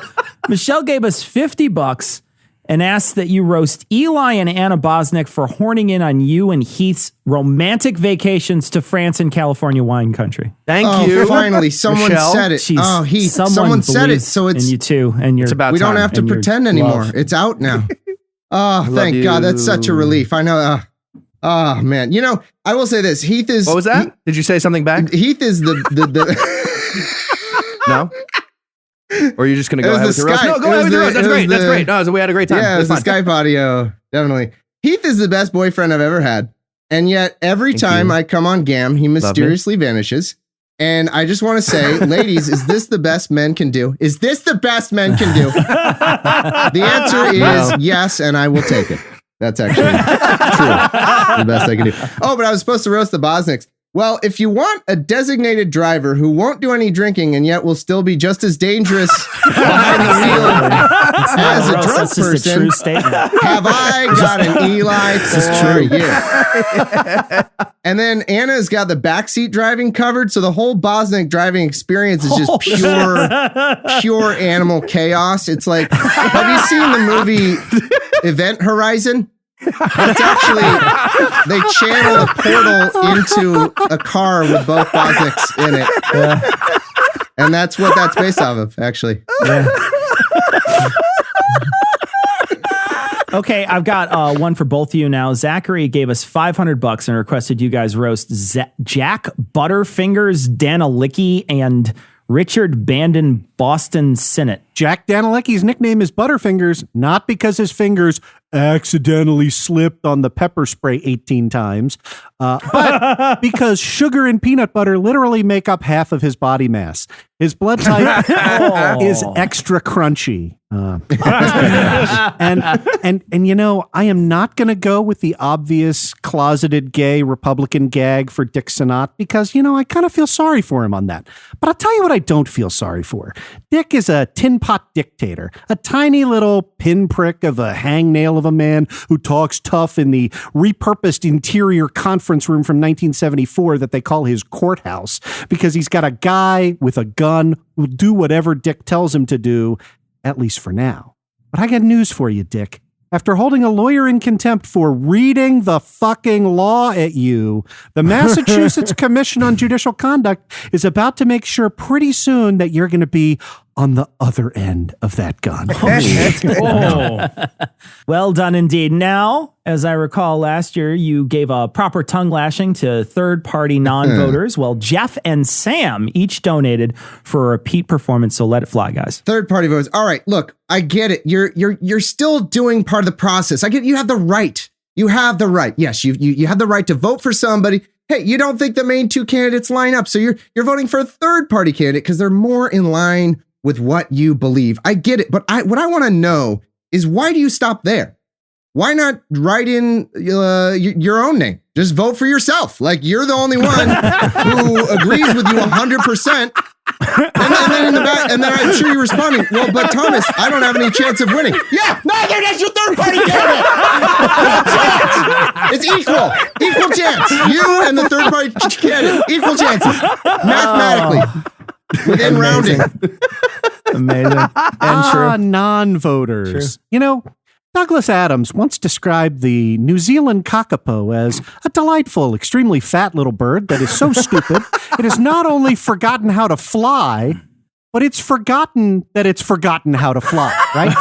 Michelle gave us $50 and asked that you roast Eli and Anna Bosnick for horning in on you and Heath's romantic vacations to France and California wine country. Thank you. Finally, someone Michelle. said it. Jeez, Heath, someone said it. So it's and you too, and It's about we don't time. have to And your pretend anymore. love. It's out now. Oh, thank God. That's such a relief. I know. Oh, man. You know, I will say this. Heath is... What was that? Did you say something back? Heath is the No? Or are you just going to go It ahead was with the your roast? Skype. No, It go ahead was with your the- roast. That's it was great. That's the- great. No, we had a great time. Yeah, it was the It's fun. Skype audio. Definitely. Heath is the best boyfriend I've ever had. And yet every time I come on GAM, he mysteriously vanishes. And I just want to say, ladies, is this the best men can do? Is this the best men can do? The answer is yes, and I will take it. That's actually true. The best I can do. Oh, but I was supposed to roast the Bosniks. Well, if you want a designated driver who won't do any drinking and yet will still be just as dangerous behind the wheel as a drunk person, true statement. have I got an Eli for you? And then Anna's got the backseat driving covered, so the whole Bosniak driving experience is just pure animal chaos. It's like, have you seen the movie Event Horizon? It's actually, they channel a portal into a car with both Bosniks in it. Yeah. And that's what that's based off of, actually. Yeah. Okay, I've got one for both of you now. Zachary gave us $500 and requested you guys roast Jack Butterfingers Danalicki and Richard Bandon Boston Sinnott. Jack Danalecki's nickname is Butterfingers, not because his fingers accidentally slipped on the pepper spray 18 times, but because sugar and peanut butter literally make up half of his body mass. His blood type is extra crunchy. And you know, I am not going to go with the obvious closeted gay Republican gag for Dick Sinat because, you know, I kind of feel sorry for him on that. But I'll tell you what I don't feel sorry for. Dick is a tin pot dictator, a tiny little pinprick of a hangnail of a man who talks tough in the repurposed interior conference room from 1974 that they call his courthouse because he's got a guy with a gun who'll do whatever Dick tells him to do, at least for now. But I got news for you, Dick. After holding a lawyer in contempt for reading the fucking law at you, the Massachusetts Commission on Judicial Conduct is about to make sure pretty soon that you're going to be on the other end of that gun. Well done indeed. Now, as I recall last year, you gave a proper tongue lashing to third-party non-voters. Well, Jeff and Sam each donated for a repeat performance, so let it fly, guys. Third-party voters. All right, look, I get it. You're still doing part of the process. I get you have the right. You have the right. Yes, you have the right to vote for somebody. Hey, you don't think the main two candidates line up, so you're voting for a third-party candidate because they're more in line with what you believe. I get it, but what I want to know is why do you stop there? Why not write in your own name? Just vote for yourself. Like you're the only one who agrees with you 100%. And then in the back, and then I'm sure you're responding, well, but Thomas, I don't have any chance of winning. Yeah, neither does your third party candidate. No chance. It's equal chance. You and the third party candidate, equal chances, mathematically, within rounding. Amazing. And true. Non-voters. True. You know, Douglas Adams once described the New Zealand kakapo as a delightful, extremely fat little bird that is so stupid, it has not only forgotten how to fly, but it's forgotten that it's forgotten how to fly, right?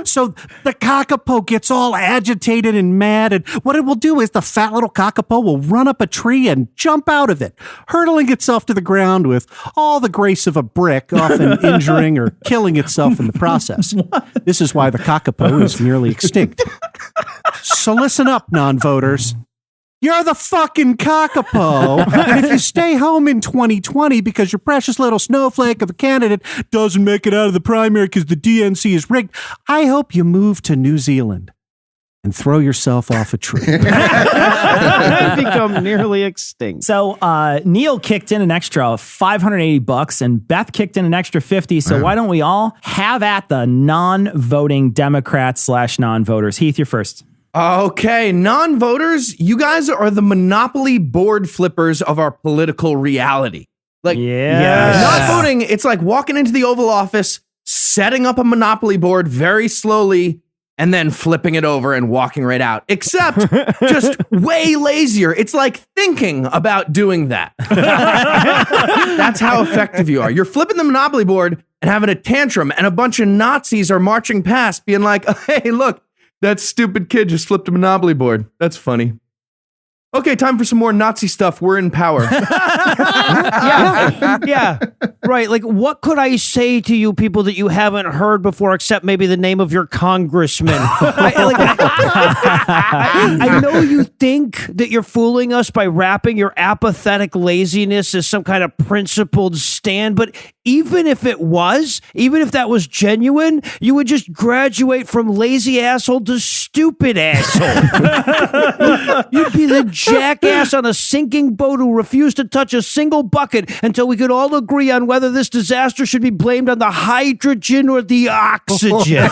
So the kakapo gets all agitated and mad, and what it will do is the fat little kakapo will run up a tree and jump out of it, hurtling itself to the ground with all the grace of a brick, often injuring or killing itself in the process. This is why the kakapo is nearly extinct. So listen up, non-voters. You're the fucking kakapo. And if you stay home in 2020 because your precious little snowflake of a candidate doesn't make it out of the primary because the DNC is rigged, I hope you move to New Zealand and throw yourself off a tree. Become nearly extinct. So Neil kicked in an extra $580 and Beth kicked in an extra $50. So why don't we all have at the non-voting Democrats / non-voters? Heath, you're first. Okay, non-voters, you guys are the monopoly board flippers of our political reality. Like, not voting, it's like walking into the Oval Office, setting up a monopoly board very slowly, and then flipping it over and walking right out. Except just way lazier. It's like thinking about doing that. That's how effective you are. You're flipping the monopoly board and having a tantrum, and a bunch of Nazis are marching past being like, hey, look, that stupid kid just flipped a monopoly board. That's funny. Okay, time for some more Nazi stuff. We're in power. Yeah, right. Like, what could I say to you people that you haven't heard before, except maybe the name of your congressman? I know you think that you're fooling us by wrapping your apathetic laziness as some kind of principled stand, but even if that was genuine, you would just graduate from lazy asshole to stupid asshole. You'd be the jackass on a sinking boat who refused to touch a single bucket until we could all agree on whether this disaster should be blamed on the hydrogen or the oxygen.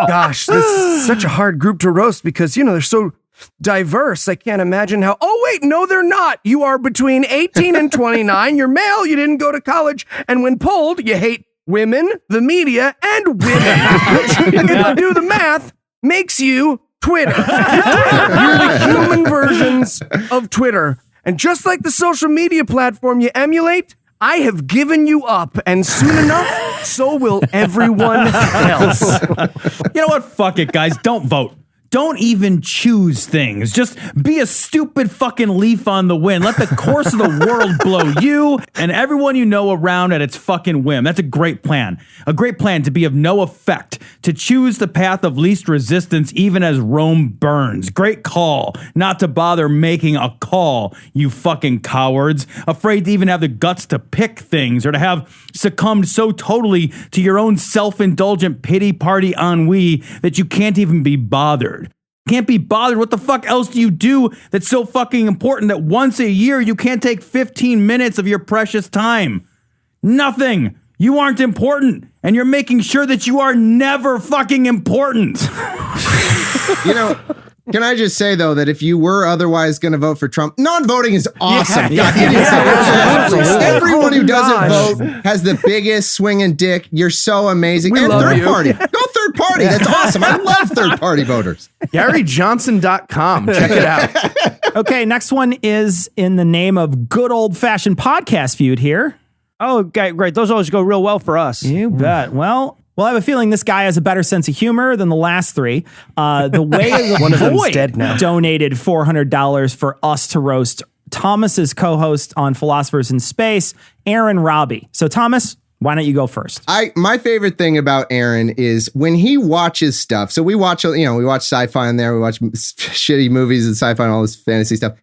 Gosh, this is such a hard group to roast because, they're so diverse. I can't imagine how. Oh, wait, no, they're not. You are between 18 and 29. You're male. You didn't go to college. And when polled, you hate women, the media, and women. Which, if you do the math, makes you Twitter. You're the human versions of Twitter. And just like the social media platform you emulate, I have given you up, and soon enough, so will everyone else. You know what? Fuck it, guys. Don't vote. Don't even choose things. Just be a stupid fucking leaf on the wind. Let the course of the world blow you and everyone you know around at its fucking whim. That's a great plan. A great plan to be of no effect. To choose the path of least resistance even as Rome burns. Great call. Not to bother making a call, you fucking cowards. Afraid to even have the guts to pick things or to have succumbed so totally to your own self-indulgent pity party ennui that you can't even be bothered. Can't be bothered. What the fuck else do you do that's so fucking important that once a year you can't take 15 minutes of your precious time? Nothing. You aren't important, and you're making sure that you are never fucking important. Can I just say, though, that if you were otherwise going to vote for Trump, non-voting is awesome. Yeah. Everyone who doesn't vote has the biggest swinging dick. You're so amazing. We and love third you. party. Go third party. That's awesome. I love third party voters. GaryJohnson.com. Check it out. Okay, next one is in the name of good old-fashioned podcast feud here. Oh, great. Those always go real well for us. You bet. Well, I have a feeling this guy has a better sense of humor than the last three. The Way of the One of them's Void dead now. donated $400 for us to roast Thomas's co-host on Philosophers in Space, Aaron Robbie. So, Thomas, why don't you go first? My favorite thing about Aaron is when he watches stuff. So we watch sci-fi in there. We watch shitty movies and sci-fi and all this fantasy stuff.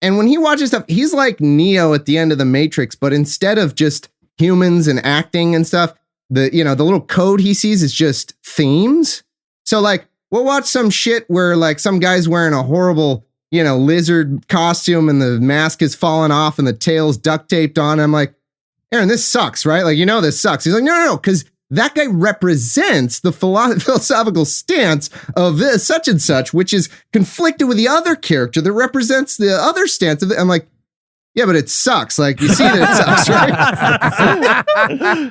And when he watches stuff, he's like Neo at the end of the Matrix, but instead of just humans and acting and stuff, the little code he sees is just themes. So like we'll watch some shit where like some guy's wearing a horrible, lizard costume and the mask is falling off and the tail's duct taped on. I'm like, Aaron, this sucks, right? Like, this sucks. He's like, no, because that guy represents the philosophical stance of this such and such, which is conflicted with the other character that represents the other stance of it. I'm like, yeah, but it sucks. Like, you see that it sucks,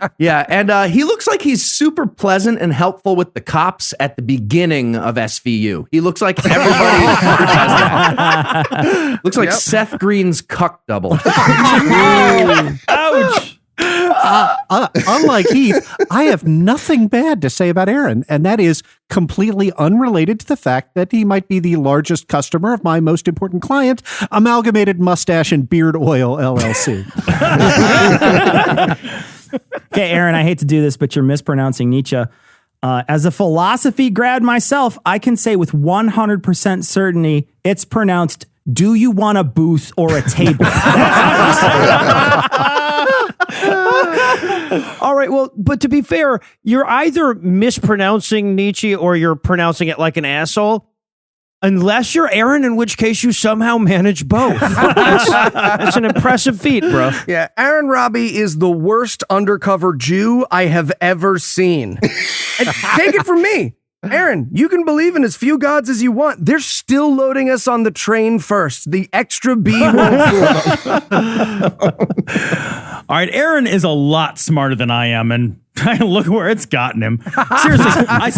right? Yeah, and he looks like he's super pleasant and helpful with the cops at the beginning of SVU. He looks like everybody who does that. Looks like Seth Green's cuck double. Ouch! Unlike Heath, I have nothing bad to say about Aaron, and that is completely unrelated to the fact that he might be the largest customer of my most important client, Amalgamated Mustache and Beard Oil, LLC. Okay, Aaron, I hate to do this, but you're mispronouncing Nietzsche. As a philosophy grad myself, I can say with 100% certainty it's pronounced, do you want a booth or a table? All right, well, but to be fair, you're either mispronouncing Nietzsche or you're pronouncing it like an asshole. Unless you're Aaron, in which case you somehow manage both. That's an impressive feat, bro. Yeah, Aaron Robbie is the worst undercover Jew I have ever seen. And take it from me. Aaron, you can believe in as few gods as you want. They're still loading us on the train first. The extra B won't fool them. All right, Aaron is a lot smarter than I am, and look where it's gotten him. Seriously, I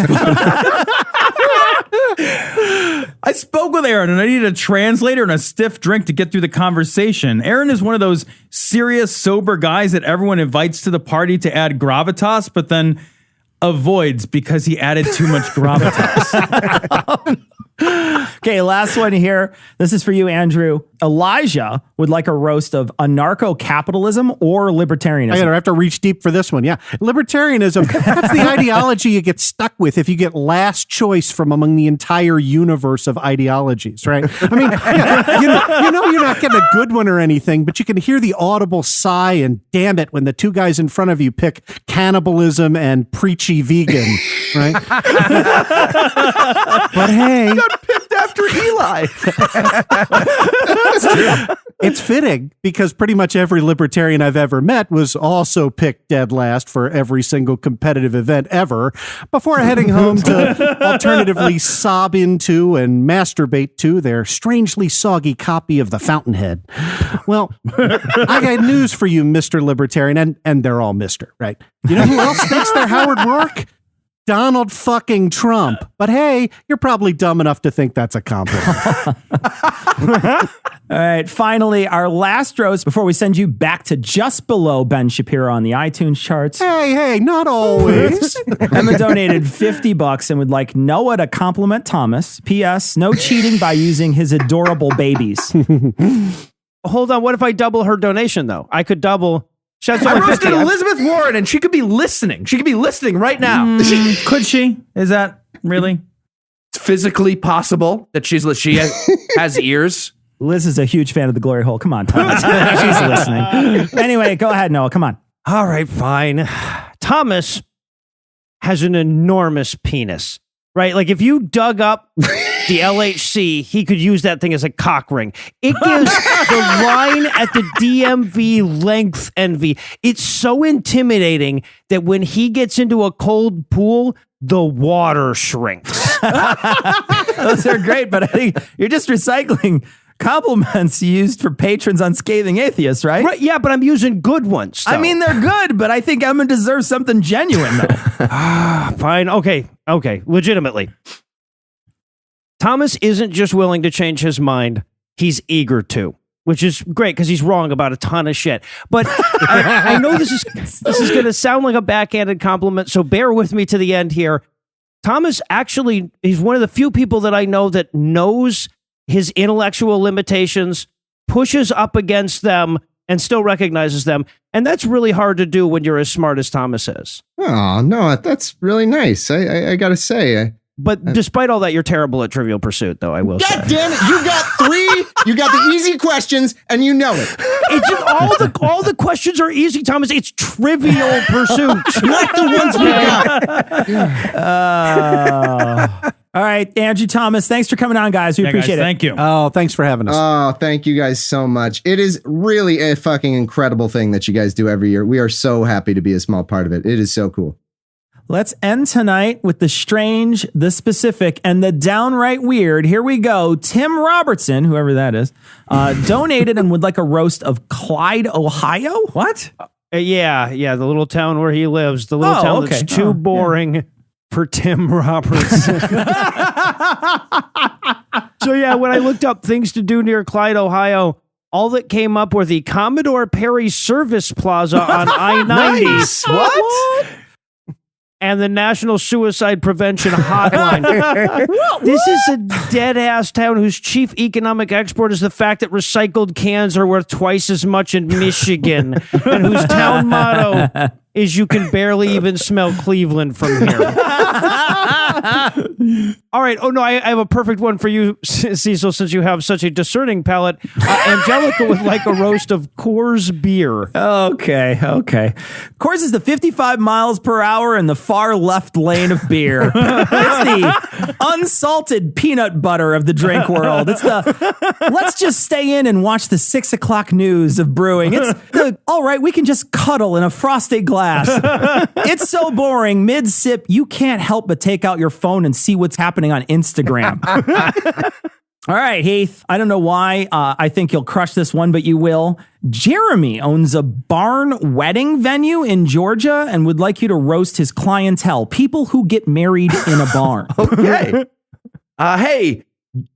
spoke with Aaron, and I needed a translator and a stiff drink to get through the conversation. Aaron is one of those serious, sober guys that everyone invites to the party to add gravitas, but then avoids because he added too much gravitas. Okay, last one here. This is for you, Andrew. Elijah would like a roast of anarcho-capitalism or libertarianism. I have to reach deep for this one. Yeah. Libertarianism, that's the ideology you get stuck with if you get last choice from among the entire universe of ideologies, right? I mean, you know you're not getting a good one or anything, but you can hear the audible sigh and damn it when the two guys in front of you pick cannibalism and preachy vegan, right? But hey, got picked after Eli. it's fitting because pretty much every libertarian I've ever met was also picked dead last for every single competitive event ever before heading home to alternatively sob into and masturbate to their strangely soggy copy of The Fountainhead. Well, I got news for you, Mr. Libertarian, and they're all Mr., right? You know who else thinks they're Howard Rourke? Donald fucking Trump. But hey, you're probably dumb enough to think that's a compliment. All right, finally, our last roast before we send you back to just below Ben Shapiro on the iTunes charts. Hey, not always. Emma donated $50 and would like Noah to compliment Thomas. P.S. No cheating by using his adorable babies. Hold on. What if I double her donation, though? I could double. I roasted Elizabeth Warren, and she could be listening. She could be listening right now. Could she? Is that really? It's physically possible that she has ears. Liz is a huge fan of the Glory Hole. Come on, Thomas. She's listening. Anyway, go ahead, Noah. Come on. All right, fine. Thomas has an enormous penis, right? Like if you dug up the LHC, he could use that thing as a cock ring. It gives the line at the DMV length envy. It's so intimidating that when he gets into a cold pool, the water shrinks. Those are great, but I think you're just recycling compliments used for patrons on Scathing Atheist, right? Right, yeah, but I'm using good ones, though. I mean, they're good, but I think Emma deserves something genuine, though. Fine. Okay. Legitimately. Thomas isn't just willing to change his mind. He's eager to, which is great because he's wrong about a ton of shit. But I know this is going to sound like a backhanded compliment, so bear with me to the end here. Thomas actually, he's one of the few people that I know that knows his intellectual limitations, pushes up against them, and still recognizes them. And that's really hard to do when you're as smart as Thomas is. Oh, no, that's really nice. I got to say. But despite all that, you're terrible at Trivial Pursuit, though, I will say. God damn it. You got three. You got the easy questions, and you know it. It's just all the questions are easy, Thomas. It's Trivial Pursuit. Not the ones we got. All right, Andrew Thomas, thanks for coming on, guys. We appreciate it. Thank you. Oh, thanks for having us. Oh, thank you guys so much. It is really a fucking incredible thing that you guys do every year. We are so happy to be a small part of it. It is so cool. Let's end tonight with the strange, the specific, and the downright weird. Here we go. Tim Robertson, whoever that is, donated and would like a roast of Clyde, Ohio. What? Yeah, the little town where he lives. The little town that's too boring for Tim Robertson. So yeah, when I looked up things to do near Clyde, Ohio, all that came up were the Commodore Perry Service Plaza on I-90. Nice. What? And the National Suicide Prevention Hotline. This is a dead-ass town whose chief economic export is the fact that recycled cans are worth twice as much in Michigan, and whose town motto is you can barely even smell Cleveland from here. All right. Oh, no, I have a perfect one for you, Cecil, since you have such a discerning palate. Angelica would like a roast of Coors beer. Okay. Coors is the 55 miles per hour in the far left lane of beer. It's the unsalted peanut butter of the drink world. It's the let's just stay in and watch the 6 o'clock news of brewing. It's the all right, we can just cuddle in a frosted glass. It's so boring. Mid-sip, you can't help but take out your phone and see what's happening on Instagram. All right, Heath, I don't know why I think you'll crush this one, but you will. Jeremy owns a barn wedding venue in Georgia and would like you to roast his clientele, people who get married in a barn. Okay. Hey,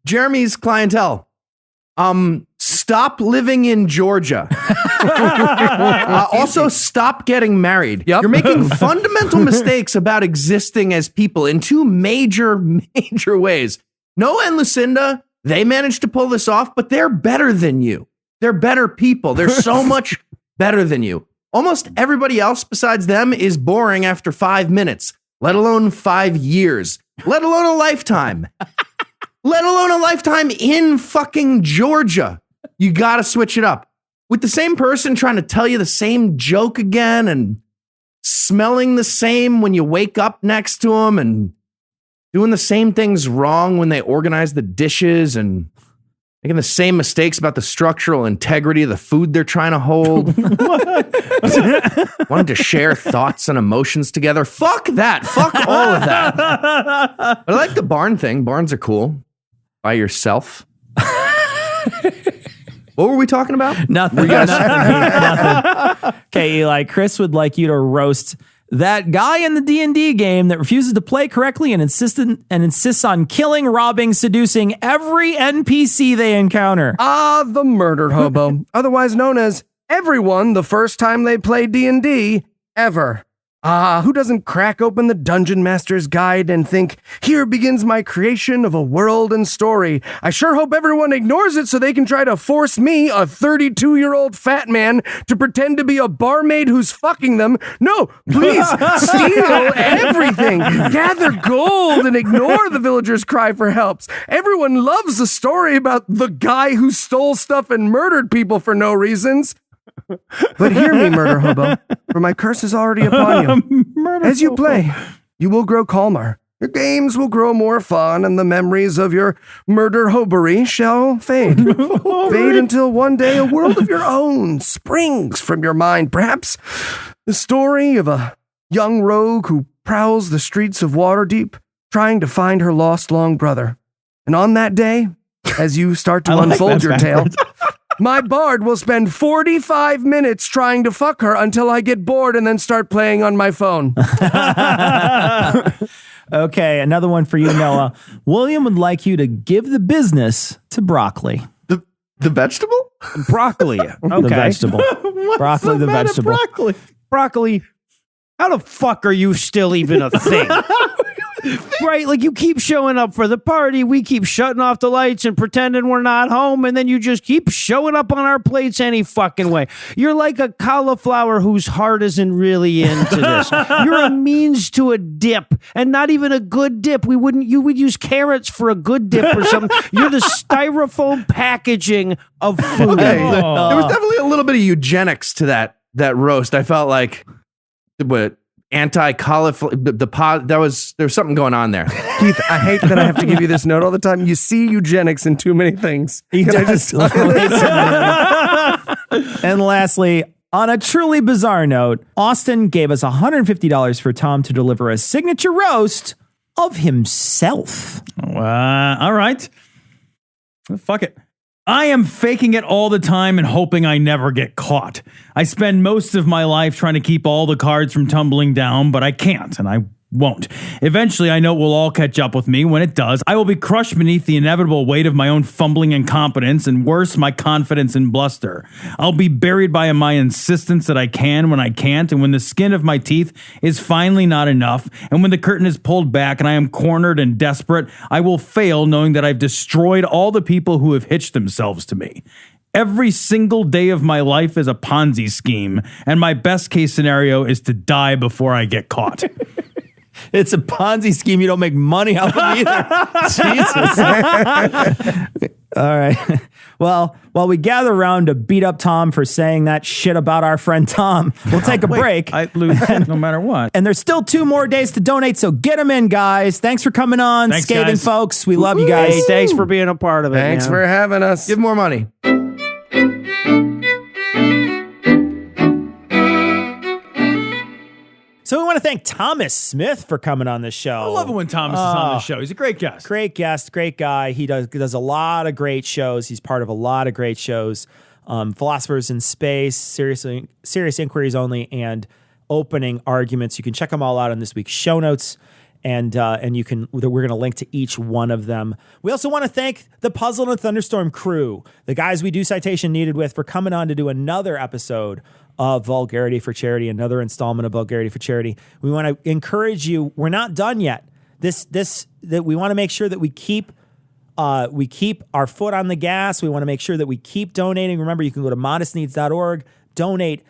Jeremy's clientele. stop living in Georgia. Also, stop getting married. Yep. You're making fundamental mistakes about existing as people in two major ways. Noah and Lucinda, they managed to pull this off, but they're better than you. They're better people. They're so much better than you. Almost everybody else besides them is boring after 5 minutes, let alone 5 years, let alone a lifetime. Let alone a lifetime in fucking Georgia. You gotta switch it up. With the same person trying to tell you the same joke again and smelling the same when you wake up next to them and doing the same things wrong when they organize the dishes and making the same mistakes about the structural integrity of the food they're trying to hold. Wanting to share thoughts and emotions together. Fuck that. Fuck all of that. But I like the barn thing. Barns are cool. By yourself. What were we talking about? Nothing. Nothing. Okay, Eli, Chris would like you to roast that guy in the D&D game that refuses to play correctly and insists on killing, robbing, seducing every NPC they encounter. The murder hobo, otherwise known as everyone the first time they play D&D ever. Who doesn't crack open the Dungeon Master's Guide and think, here begins my creation of a world and story. I sure hope everyone ignores it so they can try to force me, a 32-year-old fat man, to pretend to be a barmaid who's fucking them. No, please, steal everything. Gather gold and ignore the villagers' cry for help. Everyone loves a story about the guy who stole stuff and murdered people for no reasons. But hear me, murder hobo, for my curse is already upon you. As you play, you will grow calmer. Your games will grow more fun, and the memories of your murder hobery shall fade. Fade until one day a world of your own springs from your mind. Perhaps the story of a young rogue who prowls the streets of Waterdeep, trying to find her lost long brother. And on that day, as you start to unfold your tale, my bard will spend 45 minutes trying to fuck her until I get bored and then start playing on my phone. Okay, another one for you, Noah. William would like you to give the business to broccoli. The vegetable? Broccoli. Okay. The vegetable. Broccoli, the vegetable. Broccoli. How the fuck are you still even a thing? Right? Like, you keep showing up for the party, we keep shutting off the lights and pretending we're not home, and then you just keep showing up on our plates any fucking way. You're like a cauliflower whose heart isn't really into this. You're a means to a dip, and not even a good dip. You would use carrots for a good dip or something. You're the styrofoam packaging of food. Okay. There was definitely a little bit of eugenics to that roast. I felt like anti-cauliflower, there's something going on there. Keith, I hate that I have to give you this note all the time. You see eugenics in too many things. And lastly, on a truly bizarre note, Austin gave us $150 for Tom to deliver a signature roast of himself. All right. Fuck it. I am faking it all the time and hoping I never get caught. I spend most of my life trying to keep all the cards from tumbling down, but I can't, and I won't. Eventually, I know it will all catch up with me. When it does, I will be crushed beneath the inevitable weight of my own fumbling incompetence, and worse, my confidence and bluster. I'll be buried by my insistence that I can when I can't, and when the skin of my teeth is finally not enough, and when the curtain is pulled back and I am cornered and desperate, I will fail knowing that I've destroyed all the people who have hitched themselves to me. Every single day of my life is a Ponzi scheme, and my best case scenario is to die before I get caught. It's a Ponzi scheme you don't make money off of either. Jesus. All right. Well, while we gather around to beat up Tom for saying that shit about our friend Tom, we'll take a break. I lose no matter what. And there's still 2 more days to donate, so get them in, guys. Thanks for coming on, Thanks, Scathing guys. folks. We love you guys. Hey, thanks for being a part of it. Thanks man. for having us. Give more money. So we want to thank Thomas Smith for coming on the show. I love it when Thomas is on the show. He's a great guest. Great guest, great guy. He does a lot of great shows. He's part of a lot of great shows. Philosophers in Space, Serious Inquiries Only, and Opening Arguments. You can check them all out on this week's show notes. And you can. We're going to link to each one of them. We also want to thank the Puzzle and Thunderstorm crew, the guys we do Citation Needed with, for coming on to do another episode of Vulgarity for Charity, another installment of Vulgarity for Charity. We want to encourage you. We're not done yet. That we want to make sure that we keep our foot on the gas. We want to make sure that we keep donating. Remember, you can go to modestneeds.org, donate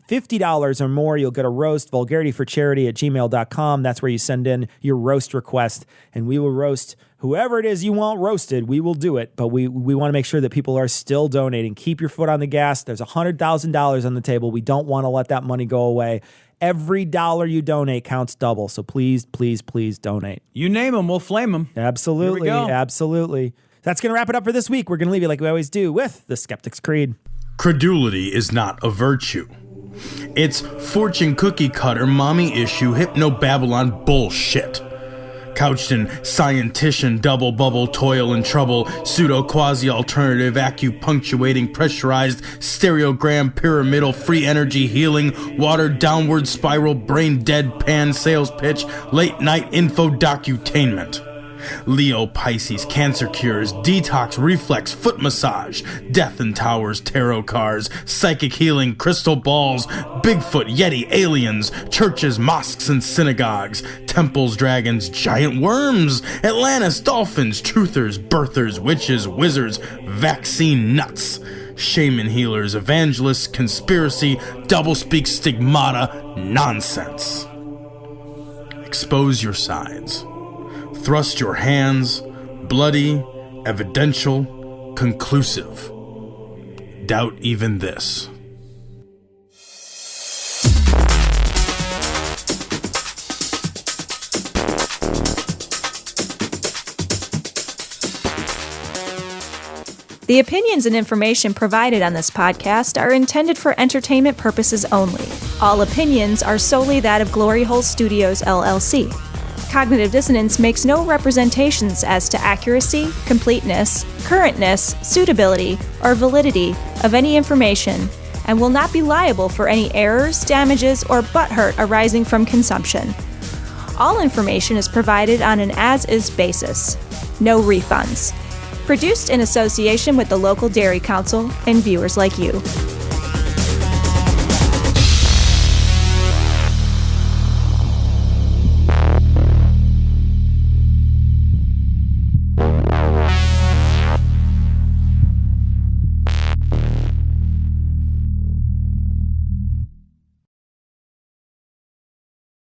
$50 or more. You'll get a roast, vulgarityforcharity@gmail.com. That's where you send in your roast request, and we will roast whoever it is you want roasted. We will do it, but we want to make sure that people are still donating. Keep your foot on the gas. There's $100,000 on the table. We don't want to let that money go away. Every dollar you donate counts double. So please, please, please donate. You name them, we'll flame them. Absolutely. Here we go. Absolutely. That's going to wrap it up for this week. We're going to leave you like we always do with the Skeptic's Creed. Credulity is not a virtue. It's fortune cookie cutter, mommy issue, hypno-Babylon bullshit. Couched in scientician, double bubble, toil and trouble, pseudo quasi-alternative, acupunctuating, pressurized, stereogram, pyramidal, free energy healing, watered downward spiral, brain deadpan sales pitch, late night info docutainment. Leo, Pisces, cancer cures, detox, reflex, foot massage, death in towers, tarot cards, psychic healing, crystal balls, Bigfoot, Yeti, aliens, churches, mosques and synagogues, temples, dragons, giant worms, Atlantis, dolphins, truthers, birthers, witches, wizards, vaccine nuts, shaman healers, evangelists, conspiracy, doublespeak, stigmata, nonsense. Expose your sides. Thrust your hands, bloody, evidential, conclusive. Doubt even this. The opinions and information provided on this podcast are intended for entertainment purposes only. All opinions are solely that of Glory Hole Studios, LLC. Cognitive Dissonance makes no representations as to accuracy, completeness, currentness, suitability, or validity of any information, and will not be liable for any errors, damages, or butthurt arising from consumption. All information is provided on an as-is basis. No refunds. Produced in association with the local Dairy Council and viewers like you.